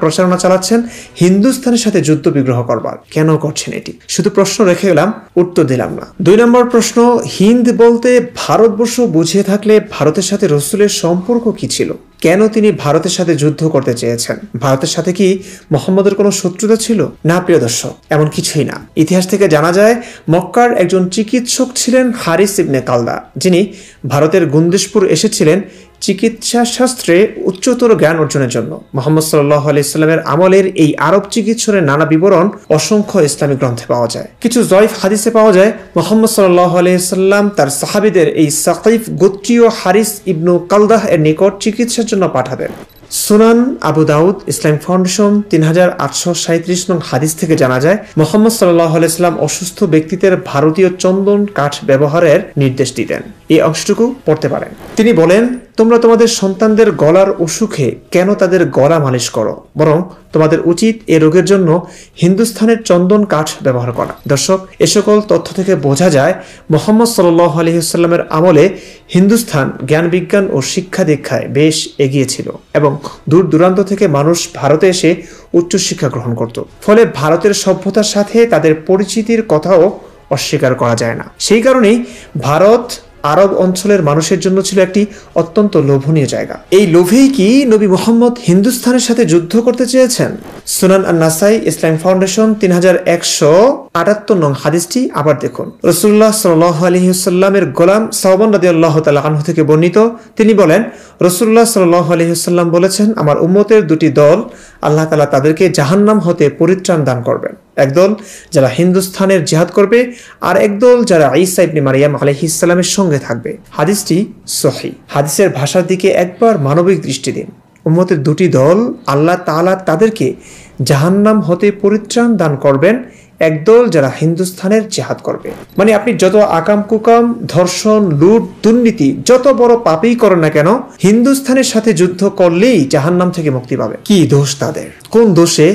A: প্রচারণা চালাচ্ছেন হিন্দুস্তানের সাথে যুদ্ধ বিগ্রহ করবার। কেন করছেন এটি? শুধু প্রশ্ন রেখে গেলাম, উত্তর দিলাম না। 2 নম্বর প্রশ্ন, হিন্দ বলতে ভারতবর্ষ বুঝিয়ে থাকলে ভারতের সাথে রসুলের সম্পর্ক কি ছিল? কেন তিনি ভারতের সাথে যুদ্ধ করতে চেয়েছেন? ভারতের সাথে কি মোহাম্মদের কোনো শত্রুতা ছিল? না প্রিয় দর্শক, এমন কিছুই না। ইতিহাস থেকে জানা যায় মক্কার একজন চিকিৎসক ছিলেন হারিস ইবনে কালদা, যিনি ভারতের গুন্দেশপুর এসেছিলেন চিকিৎসা শাস্ত্রে উচ্চতর জ্ঞান অর্জনের জন্য। মুহাম্মদ সাল্লাল্লাহু আলাইহি সাল্লামের আমলের এই আরব চিকিৎসকের নানা বিবরণ অসংখ্য ইসলামিক গ্রন্থে পাওয়া যায়। কিছু জয়ফ হাদিসে পাওয়া যায় মুহাম্মদ সাল্লাল্লাহু আলাইহি সাল্লাম তার সাহাবীদের এই সাকিফ গোত্রীয় হারিস ইবনু কালদাহ এর নিকট চিকিৎসার জন্য পাঠাবেন। সুনান আবু দাউদ ইসলামিক ফাউন্ডেশন 3837 নং হাদিস থেকে জানা যায় মুহাম্মদ সাল্লাল্লাহু আলাইহি সাল্লাম অসুস্থ ব্যক্তিদের ভারতীয় চন্দন কাঠ ব্যবহারের নির্দেশ দিতেন। এই অংশটুকু পড়তে পারেন। তিনি বলেন, তোমরা তোমাদের সন্তানদের গলার অসুখে কেন তাদের গলা মালিশ করো, বরং তোমাদের উচিত এ রোগের জন্য হিন্দুস্তানের চন্দন কাঠ ব্যবহার করা। দর্শক, এ সকল তথ্য থেকে বোঝা যায় মুহাম্মদ সাল্লাল্লাহু আলাইহি ওয়াসাল্লামের আমলে হিন্দুস্তান জ্ঞান বিজ্ঞান ও শিক্ষা দীক্ষায় বেশ এগিয়ে ছিল এবং দূর দূরান্ত থেকে মানুষ ভারতে এসে উচ্চশিক্ষা গ্রহণ করত। ফলে ভারতের সভ্যতার সাথে তাদের পরিচিতির কথাও অস্বীকার করা যায় না। সেই কারণেই ভারত আরব অঞ্চলের মানুষের জন্য ছিল একটি অত্যন্ত লোভনীয় জায়গা। এই লোভেই কি নবী মুহাম্মদ হিন্দুস্তানের সাথে যুদ্ধ করতে চেয়েছেন? সুনান আন-নাসাই ইসলামিক ফাউন্ডেশন 3178 নং হাদিসটি আবার দেখুন। রাসূলুল্লাহ সাল্লাল্লাহু আলাইহি ওয়াসাল্লামের গোলাম সাওবান রাদিয়াল্লাহু তাআলা আনহু থেকে বর্ণিত, তিনি বলেন, রাসূলুল্লাহ সাল্লাল্লাহু আলাইহি ওয়াসাল্লাম বলেছেন, আমার উম্মতের দুটি দল, আল্লাহ তাআলা তাদেরকে জাহান্নাম হতে পরিত্রাণ দান করবেন। একদল যারা হিন্দুস্তানের জিহাদ করবে, আর একদল যারা ঈসা ইবনে মারইয়াম আলাইহিস সালামের সঙ্গে থাকবে। হাদিসটি সহিহ। হাদিসের ভাষার দিকে একবার মানবিক দৃষ্টি দিন। উম্মতের দুটি দল, আল্লাহ তাআলা তাদেরকে জাহান্নাম হতে পরিত্রাণ দান করবেন। একদল যারা হিন্দুস্তানের জিহাদ করবে। মানে আপনি যত আকাম কুকাম, ধর্ষণ, লুট, দুর্নীতি, যত বড় পাপই করেন না কেন, হিন্দুস্তানের সাথে যুদ্ধ করলেই জাহান্নাম থেকে মুক্তি পাবে। কি দোষ তাদের? কোন দোষে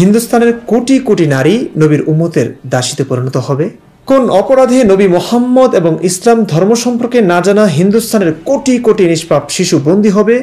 A: হিন্দুস্তানের কোটি কোটি নারী নবীর উম্মতের দাসীতে পরিণত হবে? কোন অপরাধে নবী মুহাম্মদ এবং ইসলাম ধর্ম সম্পর্কে না জানা হিন্দুস্তানের কোটি কোটি নিষ্পাপ শিশু বন্দী হবে,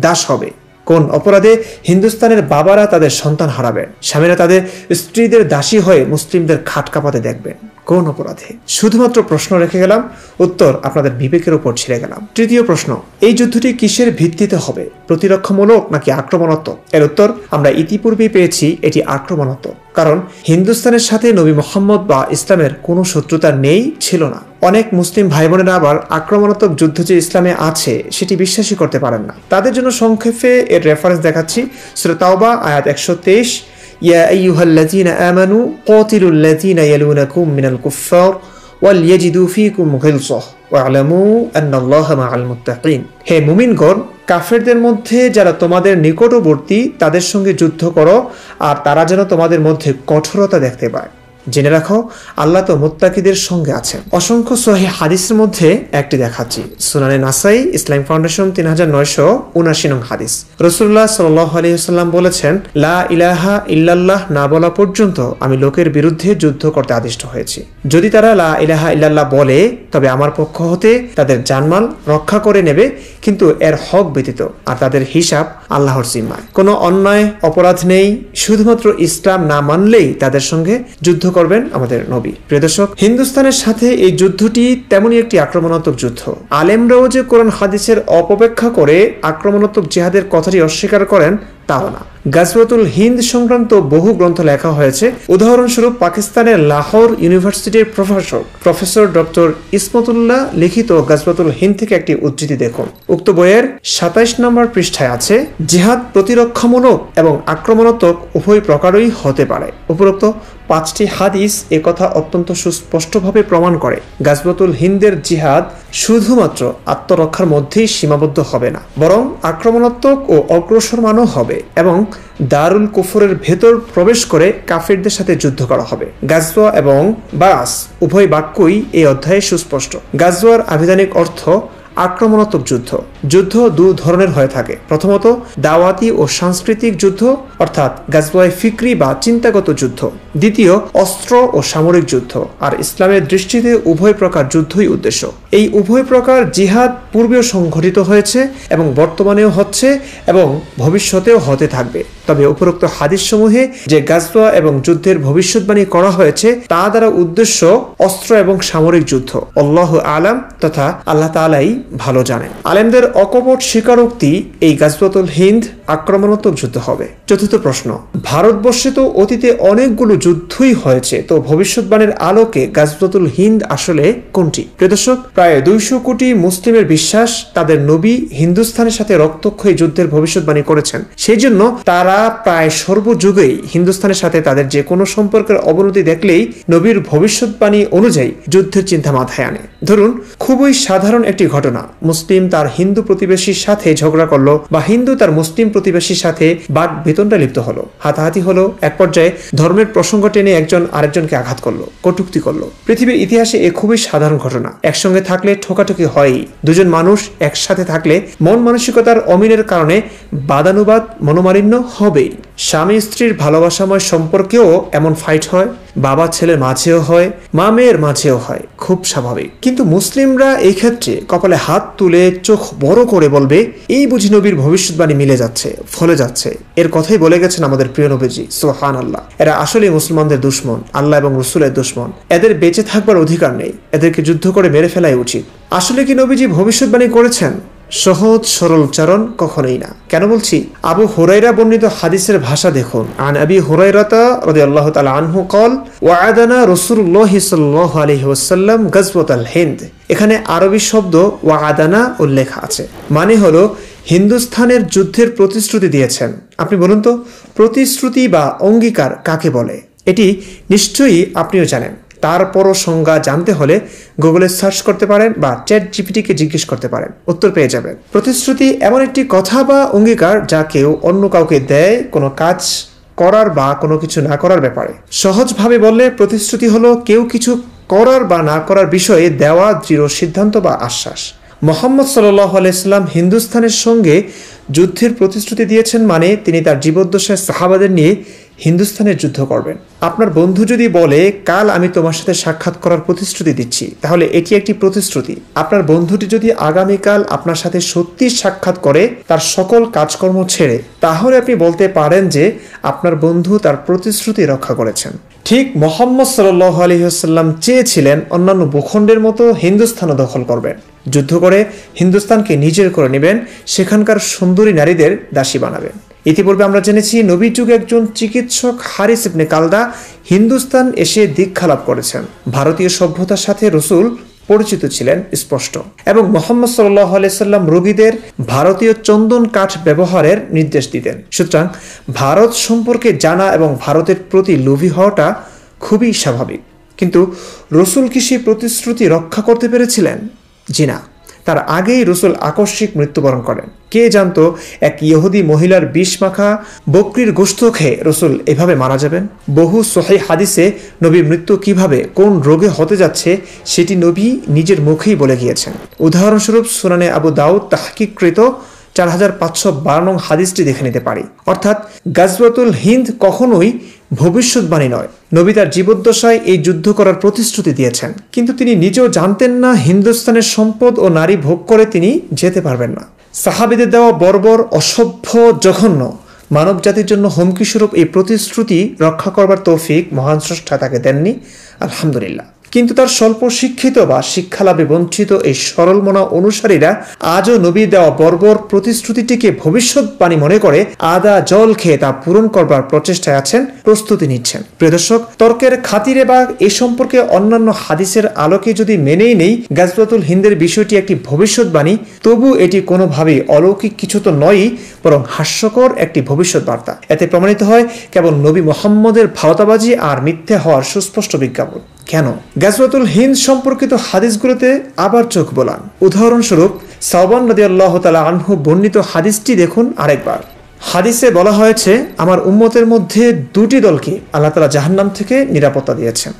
A: দাস হবে? কোন অপরাধে হিন্দুস্তানের বাবারা তাদের সন্তান হারাবেন, স্বামীরা তাদের স্ত্রীদের দাসী হয়ে মুসলিমদের খাট কাঁপাতে দেখবেন? কোন অপরাধে? শুধুমাত্র প্রশ্ন রেখে গেলাম, উত্তর আপনাদের বিবেকের উপর ছেড়ে গেলাম। তৃতীয় প্রশ্ন, এই যুদ্ধটি কিসের ভিত্তিতে হবে, প্রতিরক্ষামূলক নাকি আক্রমণাত্মক? এর উত্তর আমরা ইতিপূর্বেই পেয়েছি, এটি আক্রমণাত্মক। কারণ হিন্দুস্তানের সাথে নবী মুহাম্মদ বা ইসলামের কোনো শত্রুতা নেই, ছিল না। অনেক মুসলিম ভাই বোনেরা আবার আক্রমণাত্মক যুদ্ধ যে ইসলামে আছে সেটি বিশ্বাসই করতে পারেন না। তাদের জন্য সংক্ষেপে এর রেফারেন্স দেখাচ্ছি। সূরা তাওবা আয়াত 123, ইয়া আইয়ুহাল্লাযীনা আমানু ক্বাতিলুল্লাযীনা ইয়ালুনাকুম মিনাল কুফফার ওয়ালইয়াজিদু ফীকুম গিলযাহ ওয়া'লামু আন্নাল্লাহা মা'আল মুত্তাকিন। হে মুমিনগণ, কাফেরদের মধ্যে যারা তোমাদের নিকটবর্তী তাদের সঙ্গে যুদ্ধ করো, আর তারা যেন তোমাদের মধ্যে কঠোরতা দেখতে পায়। জেনে রাখো, আল্লাহ তো মুত্তাকিদের সঙ্গে আছেন। অসংখ্য সহিহ হাদিসের মধ্যে একটি দেখাচ্ছি, সুনানে নাসাই, ইসলাম ফাউন্ডেশন 3979 নং হাদিস। রাসূলুল্লাহ সাল্লাল্লাহু আলাইহি ওয়াসাল্লাম বলেছেন, লা ইলাহা ইল্লাল্লাহ না বলা পর্যন্ত আমি লোকের বিরুদ্ধে যুদ্ধ করতে আদিষ্ট হয়েছি। যদি তারা লা ইলাহা ইল্লাল্লাহ বলে তবে আমার পক্ষ হতে তাদের জানমাল রক্ষা করে নেবে, কিন্তু এর হক ব্যতীত, আর তাদের হিসাব আল্লাহর জিম্মায়। কোনো অন্যায় অপরাধ নেই, শুধুমাত্র ইসলাম না মানলেই তাদের সঙ্গে যুদ্ধ করবেন আমাদের নবী। প্রিয় দর্শক, হিন্দুস্তানের সাথে এই যুদ্ধটি তেমনই একটি আক্রমণাত্মক যুদ্ধ। আলেমরাও যে কোরআন হাদিসের অপব্যাখ্যা করে আক্রমণাত্মক জিহাদের কথাটি অস্বীকার করেন তাও না। গাজওয়াতুল হিন্দ সংক্রান্ত বহু গ্রন্থ লেখা হয়েছে। উদাহরণস্বরূপ পাকিস্তানের লাহোর ইউনিভার্সিটির প্রফেসর ডক্টর ইসমতুল্লাহ লিখিত গাজওয়াতুল হিন্দ থেকে একটি উদ্ধৃতি দেখুন। উক্ত বইয়ের 27 নম্বর পৃষ্ঠায় আছে, জিহাদ প্রতিরক্ষামূলক এবং আক্রমণাত্মক উভয় প্রকারই হতে পারে। উপরোক্ত 5টি হাদিস একথা অত্যন্ত সুস্পষ্টভাবে প্রমাণ করে। গাজওয়াতুল হিন্দের জিহাদ শুধুমাত্র আত্মরক্ষার মধ্যেই সীমাবদ্ধ হবে না, বরং আক্রমণাত্মক ও অগ্রসরমানও হবে এবং দারুল কুফরের ভেতর প্রবেশ করে কাফিরদের সাথে যুদ্ধ করা হবে। গাজওয়া এবং বাস উভয় বাক্যই এই অধ্যায়ে সুস্পষ্ট। গাজওয়ার আবিধানিক অর্থ আক্রমণাত্মক যুদ্ধ। যুদ্ধ দু ধরনের হয়ে থাকে। প্রথমত দাওয়াতি ও সাংস্কৃতিক যুদ্ধ, অর্থাৎ গাজওয়ায়ে ফিকরি বা চিন্তাগত যুদ্ধ। দ্বিতীয় অস্ত্র ও সামরিক যুদ্ধ। আর ইসলামের দৃষ্টিতে উভয় প্রকার যুদ্ধই উদ্দেশ্য। এই উভয় প্রকার জিহাদ পূর্বেও সংঘটিত হয়েছে এবং বর্তমানেও হচ্ছে এবং ভবিষ্যতেও হতে থাকবে। তবে উপরোক্ত হাদিসসমূহে যে গাজওয়া এবং যুদ্ধের ভবিষ্যৎবাণী করা হয়েছে তা দ্বারা উদ্দেশ্য অস্ত্র এবং সামরিক যুদ্ধ। আল্লাহু আলাম, তথা আল্লাহ তাআলাই ভালো জানেন। আলেমদের অকপট স্বীকারোক্তি, এই গাজওয়াতুল হিন্দ আক্রমণাত্মক যুদ্ধ হবে। চতুর্থ প্রশ্ন, ভারতবর্ষে তো অতীতে অনেকগুলো যুদ্ধই হয়েছে, তো ভবিষ্যৎবাণীর আলোকে গাজওয়াতুল হিন্দ আসলে কোনটি? প্রিয় দর্শক, প্রায় 200 কোটি মুসলিমের বিশ্বাস তাদের নবী হিন্দুস্তানের সাথে রক্তক্ষয়ী যুদ্ধের ভবিষ্যৎবাণী করেছেন। সেই জন্য তারা প্রায় সর্বযুগেই হিন্দুস্তানের সাথে তাদের যে কোনো সম্পর্কের অবনতি দেখলেই নবীর ভবিষ্যৎবাণী অনুযায়ী যুদ্ধের চিন্তা মাথায় আনে। ধরুন, খুবই সাধারণ একটি ঘটনা, মুসলিম তার হিন্দু প্রতিবেশীর সাথে ঝগড়া করলো বা হিন্দু তার মুসলিম প্রতিবেশীর সাথে বাক বেতনটা লিপ্ত হলো, হাতাহাতি হলো, এক পর্যায়ে ধর্মের প্রসঙ্গ টেনে একজন আরেকজনকে আঘাত করলো, কটূক্তি করলো। পৃথিবীর ইতিহাসে এ খুবই সাধারণ ঘটনা। একসঙ্গে থাকলে ঠোকাঠুকি হয়ই। দুজন মানুষ একসাথে থাকলে মন মানসিকতার অমিলের কারণে বাদানুবাদ, মনোমালিন্য হবেই। স্বামী স্ত্রীর ভালোবাসাময় সম্পর্কেও এমন ফাইট হয়, বাবা ছেলের মাঝেও হয়, মা মেয়ের মাঝেও হয়, খুব স্বাভাবিক। কিন্তু মুসলিমরা এই ক্ষেত্রে কপালে হাত তুলে চোখ বড় করে বলবে, এই বুঝি নবীর ভবিষ্যৎবাণী মিলে যাচ্ছে, ফলে যাচ্ছে। এর কথাই বলে গেছেন আমাদের প্রিয় নবীজি সুবহানাল্লাহ। এরা আসলে মুসলমানদের দুশমন, আল্লাহ এবং রাসূলের দুশমন। এদের বেঁচে থাকবার অধিকার নেই, এদেরকে যুদ্ধ করে মেরে ফেলাই উচিত। আসলে কি নবীজি ভবিষ্যৎবাণী করেছেন? সহজ সরল উচ্চারণ কখনোই না। কেন বলছি? আবু হুরায়রা বর্ণিত হাদিসের ভাষা দেখুন। আন আবি হুরায়রাতা রাদিয়াল্লাহু তাআলা আনহু قال ওয়া'আদানা রাসূলুল্লাহ সাল্লাল্লাহু আলাইহি ওয়াসাল্লাম গাজওয়াতুল হিন্দ। এখানে আরবি শব্দ ওয়া'আদানা উল্লেখ আছে, মানে হলো হিন্দুস্তানের যুদ্ধের প্রতিশ্রুতি দিয়েছেন। আপনি বলুন তো, প্রতিশ্রুতি বা অঙ্গীকার কাকে বলে? এটি নিশ্চয়ই আপনিও জানেন। তারপরও সংজ্ঞা জানতে হলে গুগলে সার্চ করতে পারেন বা চ্যাট জিপিটিকে জিজ্ঞেস করতে পারেন, উত্তর পেয়ে যাবেন। প্রতিশ্রুতি এমন একটি কথা বা অঙ্গীকার যা কেউ অন্য কাউকে দেয় কোনো কাজ করার বা কোনো কিছু না করার ব্যাপারে। সহজভাবে বললে প্রতিশ্রুতি হলো কেউ কিছু করার বা না করার বিষয়ে দেওয়া দৃঢ় সিদ্ধান্ত বা আশ্বাস। মুহাম্মদ সাল্লাল্লাহু আলাইহি ওয়াসাল্লাম হিন্দুস্তানের সঙ্গে যুদ্ধের প্রতিশ্রুতি দিয়েছেন, মানে তিনি তার জীবদ্দশায় সাহাবাদের নিয়ে হিন্দুস্তানের যুদ্ধ করবেন। আপনার বন্ধু যদি বলে, কাল আমি তোমার সাথে সাক্ষাৎ করার প্রতিশ্রুতি দিচ্ছি, তাহলে এটি একটি প্রতিশ্রুতি। আপনার বন্ধুটি যদি আগামীকাল আপনার সাথে সত্যি সাক্ষাৎ করে তার সকল কাজকর্ম ছেড়ে, তাহলে আপনি বলতে পারেন যে আপনার বন্ধু তার প্রতিশ্রুতি রক্ষা করেছেন। ঠিক মুহাম্মদ সাল্লাল্লাহু আলাইহি ওয়াসাল্লাম চেয়েছিলেন অন্যান্য ভূখণ্ডের মতো হিন্দুস্তানও দখল করবেন, যুদ্ধ করে হিন্দুস্তানকে নিজের করে নেবেন, সেখানকার সুন্দরী নারীদের দাসী বানাবেন। ইতিপূর্বে আমরা জেনেছি নবীর যুগে একজন চিকিৎসক হারিস ইবনে কালদা হিন্দুস্তান এসে দীক্ষা লাভ করেছেন। ভারতীয় সভ্যতার সাথে রাসূল পরিচিত ছিলেন স্পষ্ট, এবং মুহাম্মদ সাল্লাল্লাহু আলাইহি সাল্লাম রোগীদের ভারতীয় চন্দন কাঠ ব্যবহারের নির্দেশ দিতেন। সুতরাং ভারত সম্পর্কে জানা এবং ভারতের প্রতি লোভী হওয়াটা খুবই স্বাভাবিক। কিন্তু রাসূল কি সেই প্রতিশ্রুতি রক্ষা করতে পেরেছিলেন? জি না। তার আগেই রসুল আকস্মিক মৃত্যুবরণ করেন। কে জানতো এক ইহুদি মহিলার বিষ মাখা বকরির গোশত খেয়ে রসুল এভাবে মারা যাবেন। বহু সহিহ হাদিসে নবীর মৃত্যু কিভাবে কোন রোগে হতে যাচ্ছে সেটি নবী নিজের মুখেই বলে গিয়েছেন। উদাহরণস্বরূপ সুনানে আবু দাউদ তাহকিককৃত 4512 নং হাদিসটি দেখে নিতে পারি। অর্থাৎ গাজওয়াতুল হিন্দ কখনোই ভবিষ্যৎবাণী নয়। নবী তার জীবদ্দশায় এই যুদ্ধ করার প্রতিশ্রুতি দিয়েছেন, কিন্তু তিনি নিজেও জানতেন না হিন্দুস্তানের সম্পদ ও নারী ভোগ করে তিনি যেতে পারবেন না। সাহাবীদের দেওয়া বর্বর, অসভ্য, জঘন্য, মানব জাতির জন্য হুমকিস্বরূপ এই প্রতিশ্রুতি রক্ষা করবার তৌফিক মহান স্রষ্টা তাকে দেননি, আলহামদুলিল্লাহ। কিন্তু তার স্বল্প শিক্ষিত বা শিক্ষালাভে বঞ্চিত এই সরল মনা অনুসারীরা আজও নবীর দেওয়া বর্বর প্রতিশ্রুতিটিকে ভবিষ্যৎবাণী মনে করে আদা জল খেয়ে তা পূরণ করবার প্রচেষ্টায় আছেন, প্রস্তুতি নিচ্ছেন। প্রিয় দর্শক, তর্কের খাতিরে বা এ সম্পর্কে অন্যান্য হাদিসের আলোকে যদি মেনেই নেই গাজওয়াতুল হিন্দের বিষয়টি একটি ভবিষ্যৎবাণী, তবু এটি কোনোভাবেই অলৌকিক কিছু তো নয়ই, বরং হাস্যকর একটি ভবিষ্যৎ বার্তা। এতে প্রমাণিত হয় কেবল নবী মুহাম্মদের ভাওতাবাজি আর মিথ্যে হওয়ার সুস্পষ্ট বিজ্ঞাপন। কেন? গাজওয়াতুল হিন্দ সম্পর্কিত হাদিসগুলোতে আবার চোখ বোলান। উদাহরণস্বরূপ সাওবান রাদিয়াল্লাহু তাআলা আনহু বর্ণিত হাদিসটি দেখুন আরেকবার। হাদিসে বলা হয়েছে, আমার উম্মতের মধ্যে দুটি দলকে আল্লাহ তাআলা জাহান্নাম থেকে নিরাপত্তা দিয়েছেন।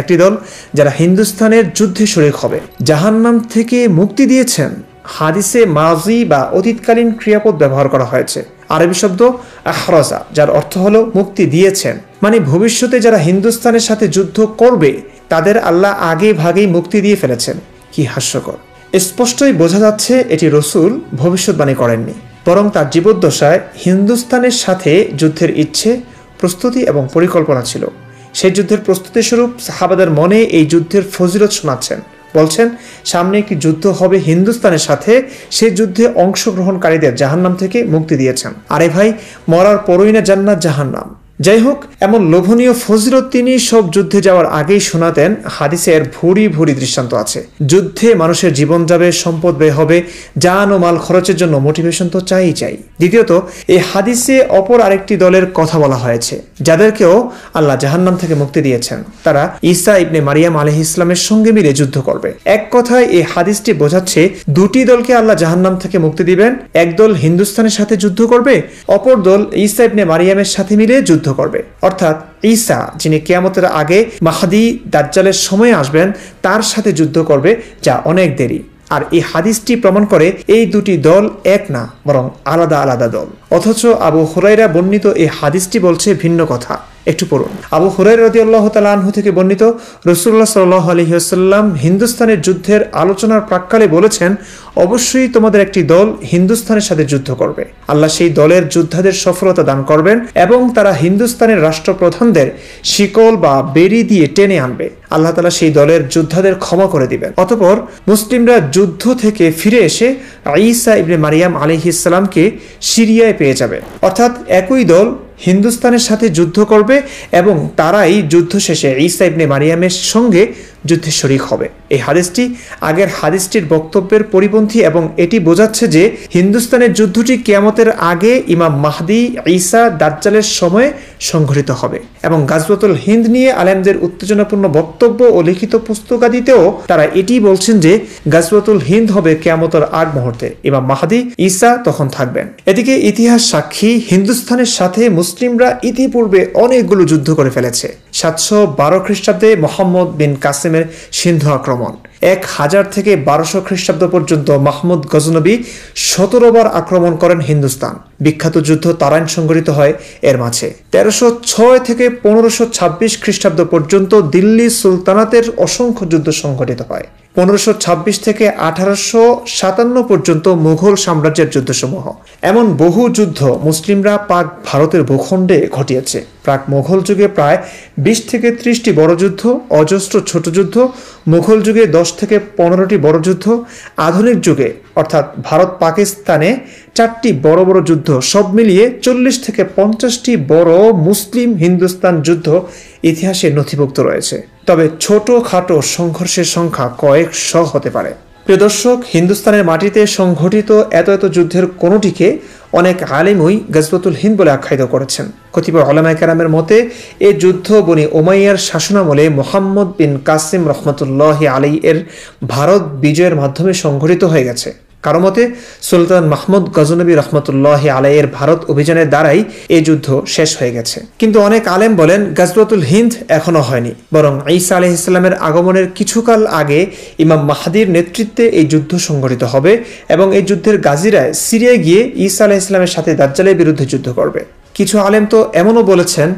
A: একটি দল যারা হিন্দুস্তানের যুদ্ধে শরীক হবে, জাহান্নাম থেকে মুক্তি দিয়েছেন। হাদিসে মাজি বা অতীতকালীন ক্রিয়াপদ ব্যবহার করা হয়েছে, আরবি শব্দ আহরাজা, যার অর্থ হলো মুক্তি দিয়েছেন। মানে ভবিষ্যতে যারা হিন্দুস্তানের সাথে যুদ্ধ করবে তাদের আল্লাহ আগে ভাগেই মুক্তি দিয়ে ফেলেছেন। কি হাস্যকর! স্পষ্টই বোঝা যাচ্ছে এটি রসুল ভবিষ্যৎবাণী করেননি, বরং তার জীবদ্দশায় হিন্দুস্তানের সাথে যুদ্ধের ইচ্ছে, প্রস্তুতি এবং পরিকল্পনা ছিল। সেই যুদ্ধের প্রস্তুতি স্বরূপ সাহাবাদের মনে এই যুদ্ধের ফজিলত শোনাচ্ছেন। বলছেন, সামনে একটি যুদ্ধ হবে হিন্দুস্তানের সাথে, সেই যুদ্ধে অংশগ্রহণকারীদের জাহান্নাম থেকে মুক্তি দিয়েছেন। আরে ভাই, মরার পরই না জান্নাত জাহান্নাম। যাই হোক, এমন লোভনীয় ফজিলত তিনি সব যুদ্ধে যাওয়ার আগেই শোনাতেন। হাদিসের ভুরি ভুরি দৃষ্টান্ত আছে। যুদ্ধে মানুষের জীবন যাবে, সম্পদ ব্যয় হবে, জান ও মাল খরচের জন্য মোটিভেশন তো চাই। দ্বিতীয়ত, এই হাদিসে অপর আরেকটি দলের কথা বলা হয়েছে, যাদেরকেও আল্লাহ জাহান্নাম থেকে মুক্তি দিয়েছেন। তারা ঈসা ইবনে মারিয়াম আলাইহিস সালামের সঙ্গে মিলে যুদ্ধ করবে। এক কথায় এই হাদিসটি বোঝাচ্ছে দুটি দলকে আল্লাহ জাহান্নাম থেকে মুক্তি দিবেন। এক দল হিন্দুস্তানের সাথে যুদ্ধ করবে, অপর দল ঈসা ইবনে মারিয়ামের সাথে মিলে যুদ্ধ করবে। অর্থাৎ ঈসা, যিনি কিয়ামতের আগে মাহদি দাজ্জালের সময়ে আসবেন, তার সাথে যুদ্ধ করবে, যা অনেক দেরি। আর এই হাদিসটি প্রমাণ করে এই দুটি দল এক না, বরং আলাদা আলাদা দল। অথচ আবু হুরায়রা বর্ণিত এই হাদিসটি বলছে ভিন্ন কথা। একটু পড়ুন। আবু হুরায়রা রাদিয়াল্লাহু তাআলা আনহু থেকে বর্ণিত, রাসূলুল্লাহ সাল্লাল্লাহু আলাইহি ওয়াসাল্লাম হিন্দুস্তানের যুদ্ধের আলোচনার প্রাক্কালে বলেছেন, অবশ্যই তোমাদের একটি দল হিন্দুস্তানের সাথে যুদ্ধ করবে। আল্লাহ সেই দলের যোদ্ধাদের সফলতা দান করবেন এবং তারা হিন্দুস্তানের রাষ্ট্রপ্রধানদের শিকল বা বেড়ি দিয়ে টেনে আনবে। আল্লাহ তাআলা সেই দলের যোদ্ধাদের ক্ষমা করে দিবেন। অতঃপর মুসলিমরা যুদ্ধ থেকে ফিরে এসে ঈসা ইবনে মারিয়াম আলাইহিস সালামকে সিরিয়ায় পেয়ে যাবে। অর্থাৎ একই দল হিন্দুস্তানের সাথে যুদ্ধ করবে এবং তারাই যুদ্ধ শেষে ঈসা ইবনে মারিয়ামের সঙ্গে যুদ্ধে শরীক হবে। এই হাদিসটি আগের হাদিসটির বক্তব্যের পরিপন্থী এবং এটি বোঝাচ্ছে যে হিন্দুস্তানের যুদ্ধটি কিয়ামতের আগে ইমাম মাহদি, ঈসা, দাজ্জালের সময়ে সংঘটিত হবে। এবং গাজওয়াতুল হিন্দ নিয়ে আলেমদের উত্তেজনাপূর্ণ বক্তব্য ও লিখিত পুস্তকাদিতেও তারা এটি বলছেন যে গাজওয়াতুল হিন্দ হবে কিয়ামতের আগ মুহূর্তে, ইমাম মাহদি, ঈসা তখন থাকবেন। এদিকে ইতিহাস সাক্ষী, হিন্দুস্তানের সাথে মুসলিমরা ইতিপূর্বে অনেকগুলো যুদ্ধ করে ফেলেছে। 712 খ্রিস্টাব্দে মোহাম্মদ বিন কাসিমের সিন্ধু আক্রমণ, 1000 থেকে 1200 খ্রিস্টাব্দ পর্যন্ত মাহমুদ গজনবী 17 বার আক্রমণ করেন হিন্দুস্তান। বিখ্যাত যুদ্ধ তারাইন সংঘটিত হয় এর মাঝে। 1306 থেকে 1526 খ্রিস্টাব্দ পর্যন্ত দিল্লি সুলতানাতের অসংখ্য যুদ্ধ সংঘটিত হয়। 1526 থেকে 1857 পর্যন্ত মুঘল সাম্রাজ্যের যুদ্ধসমূহ। এমন বহু যুদ্ধ মুসলিমরা পাক ভারতের ভূখণ্ডে ঘটিয়েছে। প্রাক মুঘল যুগে প্রায় 20 থেকে 30টি বড় যুদ্ধ, অজস্র ছোট যুদ্ধ, মুঘল যুগে 10 থেকে 15টি বড় যুদ্ধ, আধুনিক যুগে অর্থাৎ ভারত পাকিস্তানে 4টি বড় বড় যুদ্ধ, সব মিলিয়ে 40 থেকে 50টি বড় মুসলিম হিন্দুস্তান যুদ্ধ ইতিহাসে নথিভুক্ত রয়েছে। তবে ছোট খাটো সংঘর্ষের সংখ্যা কয়েকশো হতে পারে। প্রিয় দর্শক, হিন্দুস্তানের মাটিতে সংঘটিত এত এত যুদ্ধের কোনোটিকে অনেক আলেমই গজওয়াতুল হিন্দ বলে আখ্যায়িত করেছেন। কতিপয় উলামায়ে কেরামের মতে এই যুদ্ধ বনি উমাইয়ার শাসনামলে মুহাম্মদ বিন কাসিম রহমতুল্লাহি আলাইহি এর ভারত বিজয়ের মাধ্যমে সংঘটিত হয়ে গেছে। কারো মতে সুলতান মাহমুদ গজনবী রহমতুল্লাহি আলাইহি এর ভারত অভিযানের দ্বারাই এই যুদ্ধ শেষ হয়ে গেছে। কিন্তু অনেক আলেম বলেন গজওয়াতুল হিন্দ এখনো হয়নি, বরং ঈসা আলাইহিস সালামের আগমনের কিছুকাল আগে ইমাম মাহদির নেতৃত্বে এই যুদ্ধ সংঘটিত হবে এবং এই যুদ্ধের গাজীরা সিরিয়ায় গিয়ে ঈসা আলাইহিস সালামের সাথে দাজ্জালের বিরুদ্ধে যুদ্ধ করবে। কিছু আলেম তো এমনও বলেছেন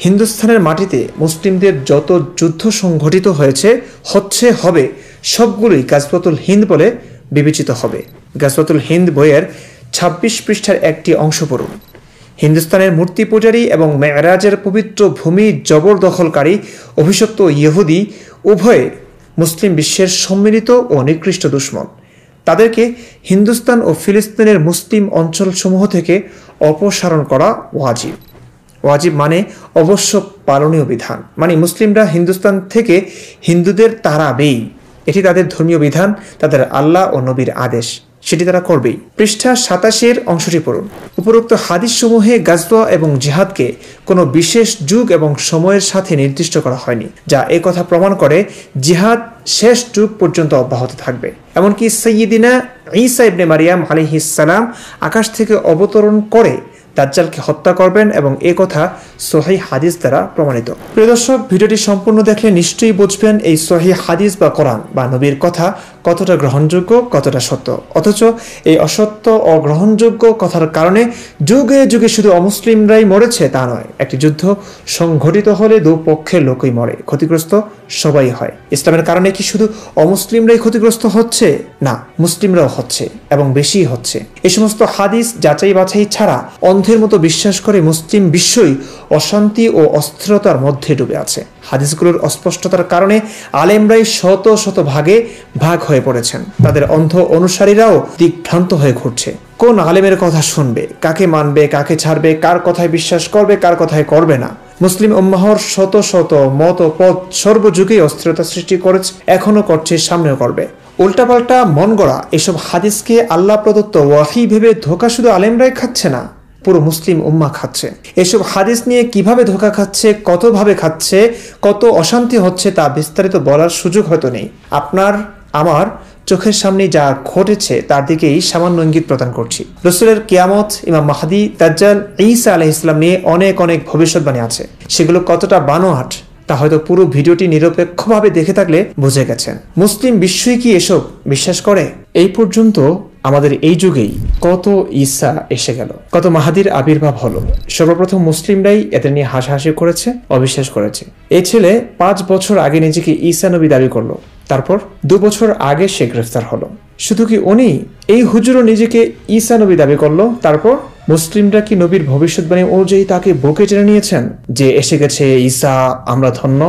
A: হিন্দুস্তানের মাটিতে মুসলিমদের যত যুদ্ধ সংঘটিত হবে সবগুলোই গজওয়াতুল হিন্দ বলে বিবেচিত হবে। গজওয়াতুল হিন্দ বইয়ের ২৬ পৃষ্ঠার একটি অংশ পড়ুন। হিন্দুস্তানের মূর্তি পূজারী এবং মেরাজের পবিত্র ভূমি জবরদখলকারী অভিশপ্ত ইহুদি উভয়ে মুসলিম বিশ্বের সম্মিলিত ও নিকৃষ্ট দুশমন। তাদেরকে হিন্দুস্তান ও ফিলিস্তিনের মুসলিম অঞ্চলসমূহ থেকে অপসারণ করা ওয়াজিব। ওয়াজিব মানে অবশ্য পালনীয় বিধান, মানে মুসলিমরা হিন্দুস্তান থেকে হিন্দুদের তাড়াবেই। এটি তাদের ধর্মীয় বিধান, তাদের আল্লাহ ও নবীর আদেশ, সেটি তারা করবেই। পৃষ্ঠা ২৭ অংশটি পড়ুন। উপরোক্ত হাদিসসমূহে গাজওয়া এবং জিহাদকে কোনো বিশেষ যুগ এবং সময়ের সাথে নির্দিষ্ট করা হয়নি, যা এ কথা প্রমাণ করে জিহাদ শেষ যুগ পর্যন্ত অব্যাহত থাকবে। এমনকি সাইয়্যিদিনা ঈসা ইবনে মারিয়াম আলাইহিস সালাম আকাশ থেকে অবতরণ করে দাজ্জালকে হত্যা করবেন এবং এ কথা সহিহ হাদিস দ্বারা প্রমাণিত। প্রিয় দর্শক, ভিডিওটি সম্পূর্ণ দেখলে নিশ্চয়ই বুঝবেন এই সহিহ হাদিস বা কোরআন বা নবীর কথা কতটা গ্রহণযোগ্য, কতটা সত্য। অথচ এই অসত্য ও গ্রহণযোগ্য কথার কারণে যুগে যুগে শুধু অমুসলিমরাই মরেছে তা নয়, একটি যুদ্ধ সংঘটিত হলে দুপক্ষের লোকই মরে, ক্ষতিগ্রস্ত সবাই হয়। ইসলামের কারণে কি শুধু অমুসলিমরাই ক্ষতিগ্রস্ত হচ্ছে? না, মুসলিমরাও হচ্ছে এবং বেশি হচ্ছে। এই সমস্ত হাদিস যাচাই বাছাই ছাড়া অন্ধের মতো বিশ্বাস করে মুসলিম বিশ্বই অশান্তি ও অস্থিরতার মধ্যে ডুবে আছে। হাদিসগুলোর অস্পষ্টতার কারণে আলেমরাই শত শত ভাগে ভাগ হয়ে পড়েছেন। তাদের অন্ধ অনুসারীরাও দিকভ্রান্ত হয়ে ঘুরছে। কোন আলেমের কথা শুনবে, কাকে মানবে, কাকে ছাড়বে, কার কথায় বিশ্বাস করবে, কার কথায় করবে না। মুসলিম উম্মাহর শত শত মত ও পথ সর্বযুগেই অস্থিরতা সৃষ্টি করেছে, এখনো করছে, সামনেও করবে। উল্টাপাল্টা মন গড়া এসব হাদিসকে আল্লাহ প্রদত্ত ওয়াহি ভেবে ধোঁকা শুধু আলেমরাই খাচ্ছে না, পুরো মুসলিম উম্মাহ খাচ্ছে। এসব হাদিস নিয়ে কিভাবে ধোঁকা খাচ্ছে, কতভাবে খাচ্ছে, কত অশান্তি হচ্ছে তা বিস্তারিত বলার সুযোগ হয়তো নেই। আপনার আমার চোখের সামনে যা ঘটেছে তার দিকেই সামান্য ইঙ্গিত প্রদান করছি। রসুলের কিয়ামত, ইমাম মাহদি, দাজ্জাল, ঈসা আলাইহিস সালাম নিয়ে অনেক অনেক ভবিষ্যৎবাণী আছে। সেগুলো কতটা বানোয়াট তা হয়তো পুরো ভিডিওটি নিরপেক্ষভাবে দেখে থাকলে বুঝে গেছেন। মুসলিম বিশ্বই কি এসব বিশ্বাস করে? এই পর্যন্ত আমাদের এই যুগেই কত ঈসা এসে গেল, কত মাহাদির আবির্ভাব হলো। সর্বপ্রথম মুসলিমরাই এদের নিয়ে হাসাহাসি করেছে, অবিশ্বাস করেছে। এই ছেলে ৫ বছর আগে নিজেকে ঈসা নবী দাবি করলো, তারপর ২ বছর আগে সে গ্রেফতার হলো। শুধু কি উনি, এই হুজুরও নিজেকে ঈসা নবী দাবি করলো, তারপর মুসলিমরা কি নবীর ভবিষ্যৎবাণী অনুযায়ী তাকে বুকে টেনে নিয়েছেন যে এসে গেছে ঈসা, আমরা ধন্য?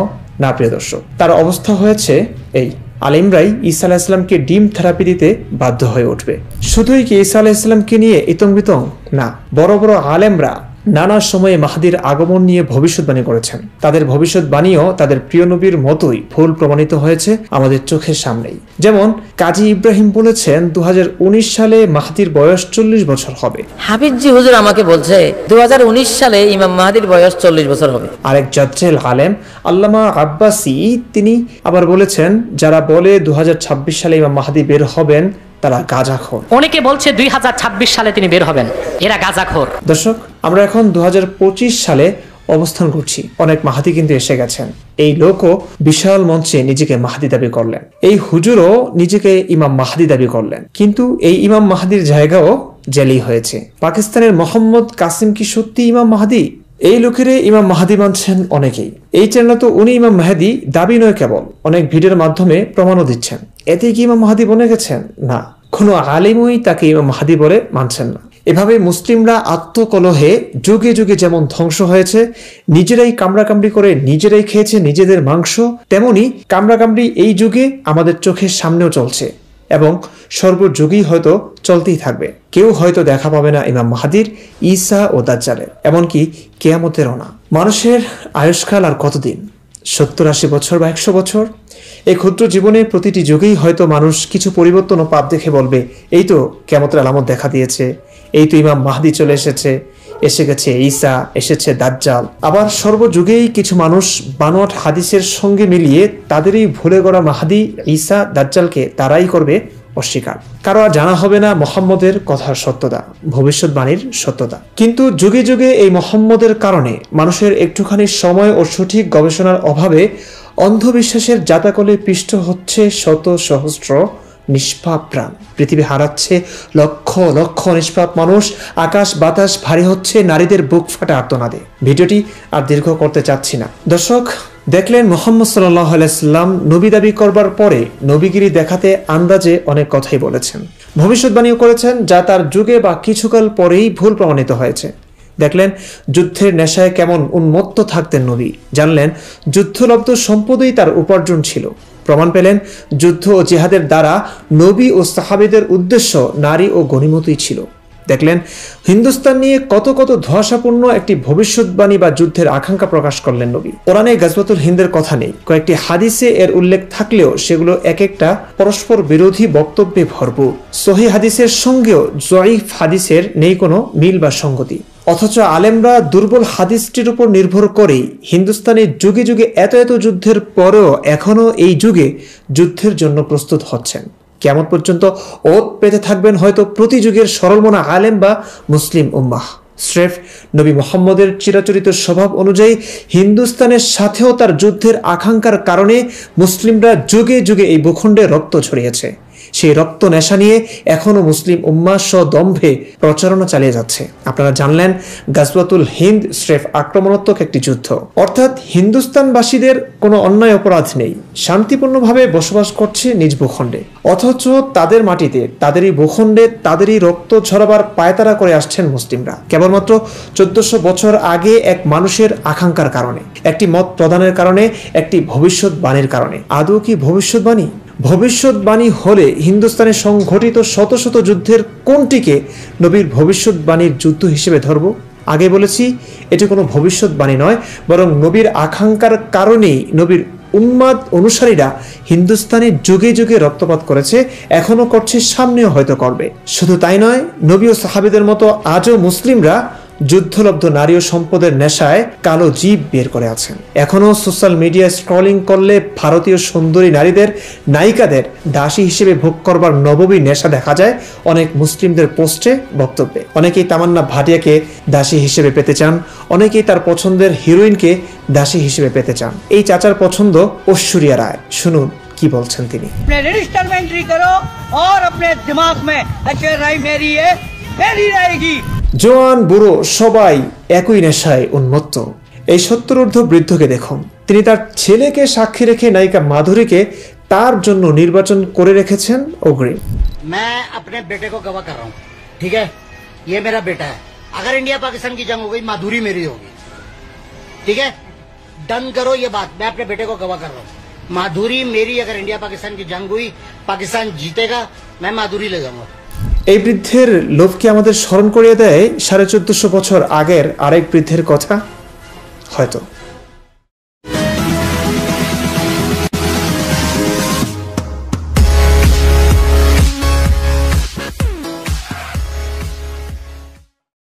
A: না প্রিয় দর্শক, তার অবস্থা হয়েছে এই, আলেমরাই ঈসা আলাইহিস সালামকে ডিম থেরাপি দিতে বাধ্য হয়ে উঠবে। শুধুই কি ঈসা আলাইহিস সালামকে নিয়ে ইতং বিতং? না, বড় বড় আলেমরা নানা সময়ে মাহদির আগমন নিয়ে ভবিষ্যৎবাণী করেছেন। তাদের ভবিষ্যৎবাণীও তাদের প্রিয় নবীর মতোই ভুল প্রমাণিত হয়েছে আমাদের চোখের সামনেই। যেমন কাজী ইব্রাহিম বলেছেন ২০১৯ সালে মাহদির বয়স ৪০ বছর হবে।
B: হাফিজি হুজুর আমাকে বলছে ২০১৯ সালে ইমাম মাহদির বয়স ৪০ বছর হবে।
A: আরেক জাজ্জেল আলেম আল্লামা আব্বাসী তিনি আবার বলেছেন, যারা বলে ২০২৬ সালে ইমাম মাহদি বের হবেন তারা গাঁজাখোর।
C: অনেকে বলছে ২০২৬ সালে তিনি বের হবেন, এরা গাঁজাখোর।
A: দর্শক, আমরা এখন ২০২৫ সালে অবস্থান করছি। অনেক মাহাদি কিন্তু এসে গেছেন। এই লোকও বিশাল মঞ্চে নিজেকে মাহদি দাবি করলেন। এই হুজুরও নিজেকে ইমাম মাহদি দাবি করলেন। কিন্তু এই ইমাম মাহদির জায়গাও জেলেই হয়েছে। পাকিস্তানের মোহাম্মদ কাসিম কি সত্যি ইমাম মাহদি? এই লোকেরে ইমাম মাহদি মানছেন অনেকেই। এই চ্যানেল তো উনি ইমাম মাহদি দাবি নয়, কেবল অনেক ভিডিওর মাধ্যমে প্রমাণও দিচ্ছেন। এতে কি ইমাম মাহদি বনে গেছেন? না, কোনো আলিমই তাকে ইমাম মাহদি বলে মানছেন না। এভাবে মুসলিমরা আত্মকলহে যুগে যুগে যেমন ধ্বংস হয়েছে, নিজেরাই কামড়াকামড়ি করে নিজেরাই খেয়েছে নিজেদের মাংস, তেমনি কামড়াকামড়ি এই যুগে আমাদের চোখের সামনেও চলছে এবং সর্বযুগেই হয়তো চলতেই থাকবে। কেউ হয়তো দেখা পাবে না ইমাম মাহদির, ঈসা ও দাজ্জালের, এমনকি কিয়ামতেরও না। মানুষের আয়ুষ্কাল আর কতদিন? 70-80 বছর বা 100 বছর? এই ক্ষুদ্র জীবনের প্রতিটি যুগেই হয়তো মানুষ কিছু পরিবর্তন ও পাপ দেখে বলবে, এই তো কিয়ামতের আলামত দেখা দিয়েছে, এই তো ইমাম মাহদি চলে এসেছে, এসে গেছে ঈসা, এসেছে দাজ্জাল। আবার সর্বযুগেই কিছু মানুষ বানোয়াট হাদিসের সঙ্গে মিলিয়ে তাদেরই ভুলে গড়া মাহদি, ঈসা, দাজ্জালকে তারাই করবে অস্বীকার। কারো আর জানা হবে না মোহাম্মদের কথার সত্যতা, ভবিষ্যৎবাণীর সত্যতা। কিন্তু যুগে যুগে এই মোহাম্মদের কারণে মানুষের একটুখানি সময় ও সঠিক গবেষণার অভাবে অন্ধবিশ্বাসের জাতাকলে পিষ্ট হচ্ছে শত সহস্র নিষ্পাপ প্রাণ। পৃথিবী হারাচ্ছে লক্ষ লক্ষ নিষ্পাপ মানুষ। আকাশ বাতাস ভারী হচ্ছে নারীদের বুক ফাটা আর্তনাদে। ভিডিওটি আর দীর্ঘ করতে চাচ্ছি না। দর্শক, দেখলেন মুহাম্মদ সাল্লাল্লাহু আলাইহি সাল্লাম নবী দাবি করবার পরে নবীগিরি দেখাতে আন্দাজে অনেক কথাই বলেছেন, ভবিষ্যৎবাণীও করেছেন, যা তার যুগে বা কিছুকাল পরেই ভুল প্রমাণিত হয়েছে। দেখলেন যুদ্ধের নেশায় কেমন উন্মত্ত থাকতেন নবী। জানলেন যুদ্ধলব্ধ সম্পদই তার উপার্জন ছিল। প্রমাণ পেলেন যুদ্ধ ও জিহাদের দ্বারা নবী ও সাহাবীদের উদ্দেশ্য নারী ও গনিমতই ছিল। দেখলেন হিন্দুস্তান নিয়ে কত কত ধোঁয়াশাপূর্ণ একটি ভবিষ্যৎবাণী বা যুদ্ধের আকাঙ্ক্ষা প্রকাশ করলেন নবী। কোরআনে গাজওয়াতুল হিন্দের কথা নেই, কয়েকটি হাদিসে এর উল্লেখ থাকলেও সেগুলো এক একটা পরস্পর বিরোধী বক্তব্যে ভরপুর। সহিহ হাদিসের সঙ্গেও জয়ীফ হাদিসের নেই কোনো মিল বা সঙ্গতি। অথচ আলেমরা দুর্বল হাদিসটির উপর নির্ভর করেই হিন্দুস্তানের যুগে যুগে এত এত যুদ্ধের পরেও এখনো এই যুগে যুদ্ধের জন্য প্রস্তুত হচ্ছেন। কিয়ামত পর্যন্ত ওত পেতে থাকবেন হয়তো প্রতি যুগের সরলমনা আলেম বা মুসলিম উম্মাহ। স্রেফ নবী মুহাম্মদের চিরাচরিত স্বভাব অনুযায়ী হিন্দুস্তানের সাথেও তার যুদ্ধের আকাঙ্ক্ষার কারণে মুসলিমরা যুগে যুগে এই ভূখণ্ডে রক্ত ছড়িয়েছে। সেই রক্ত নেশা নিয়ে এখনো মুসলিম উম্মাহ সদম্ভে প্রচারণা চালিয়ে যাচ্ছে। আপনারা জানলেন গাজওয়াতুল হিন্দ স্রেফ আক্রমণাত্মক একটি যুদ্ধ, অর্থাৎ হিন্দুস্তানবাসীদের কোনো অন্যায় অপরাধ নেই, শান্তিপূর্ণভাবে বসবাস করছে নিজ ভূখণ্ডে। অথচ তাদের মাটিতে, তাদেরই ভূখণ্ডে, তাদেরই রক্ত ঝরাবার পায়তারা করে আসছেন মুসলিমরা কেবলমাত্র 1400 বছর আগে এক মানুষের আকাঙ্ক্ষার কারণে, একটি মত প্রদানের কারণে, একটি ভবিষ্যৎবাণীর কারণে। আদৌ কি ভবিষ্যৎবাণী? ভবিষ্যৎবাণী হলে হিন্দুস্তানে সংঘটিত শত শত যুদ্ধের কোনটিকে নবীর ভবিষ্যৎবাণীর যুদ্ধ হিসেবে ধরব? আগে বলেছি এটি কোনো ভবিষ্যৎবাণী নয়, বরং নবীর আকাঙ্ক্ষার কারণেই নবীর উন্মাদ অনুসারীরা হিন্দুস্তানে যুগে যুগে রক্তপাত করেছে, এখনো করছে, সামনেও হয়তো করবে। শুধু তাই নয়, নবী ও সাহাবীদের মতো আজও মুসলিমরা যুদ্ধলব্ধ নারী ও সম্পদের নেশায় কালো জীব বের করে আছেন। এখনো সোশ্যাল মিডিয়া স্ক্রলিং করলে ভারতীয় সুন্দরী নারীদের, নায়িকাদের দাসী হিসেবে ভোগ করবার নববী নেশা দেখা যায় অনেক মুসলিমদের পোস্টে, বক্তব্যে। অনেকেই তামান্না ভাটিয়াকে দাসী হিসেবে পেতে চান, অনেকেই তার পছন্দের হিরোইনকে দাসী হিসেবে পেতে চান। এই চাচার পছন্দ ঐশ্বরিয়া রায়। শুনুন কি বলছেন তিনি।
D: रजिस्टर में एंट्री करो और अपने दिमाग में राय मेरी है, मेरी रहेगी।
A: জোয়ান বুড়ো সবাই একই নেশায় উন্মত্ত। এই 70 বৃদ্ধকে দেখুন, তিনি তার ছেলেকে সাক্ষী রেখে নায়িকা মাধুরীকে তার জন্য নির্বাচন করে রেখেছেন অগ্রিম।
E: मैं अपने बेटे को गवाह कर रहा हूँ, ठीक है, ये मेरा बेटा है। अगर इंडिया पाकिस्तान की जंग हो गई, माधुरी मेरी होगी, ठीक है, डन करो ये बात। मैं अपने बेटे को गवाह कर रहा हूँ, माधुरी मेरी। अगर इंडिया पाकिस्तान की जंग हुई, पाकिस्तान जीतेगा, मैं माधुरी ले जाऊंगा।
A: এই বৃদ্ধের লোভকে আমাদের স্মরণ করিয়ে দেয় 1450 বছর আগের আরেক বৃদ্ধের কথা হয়তো।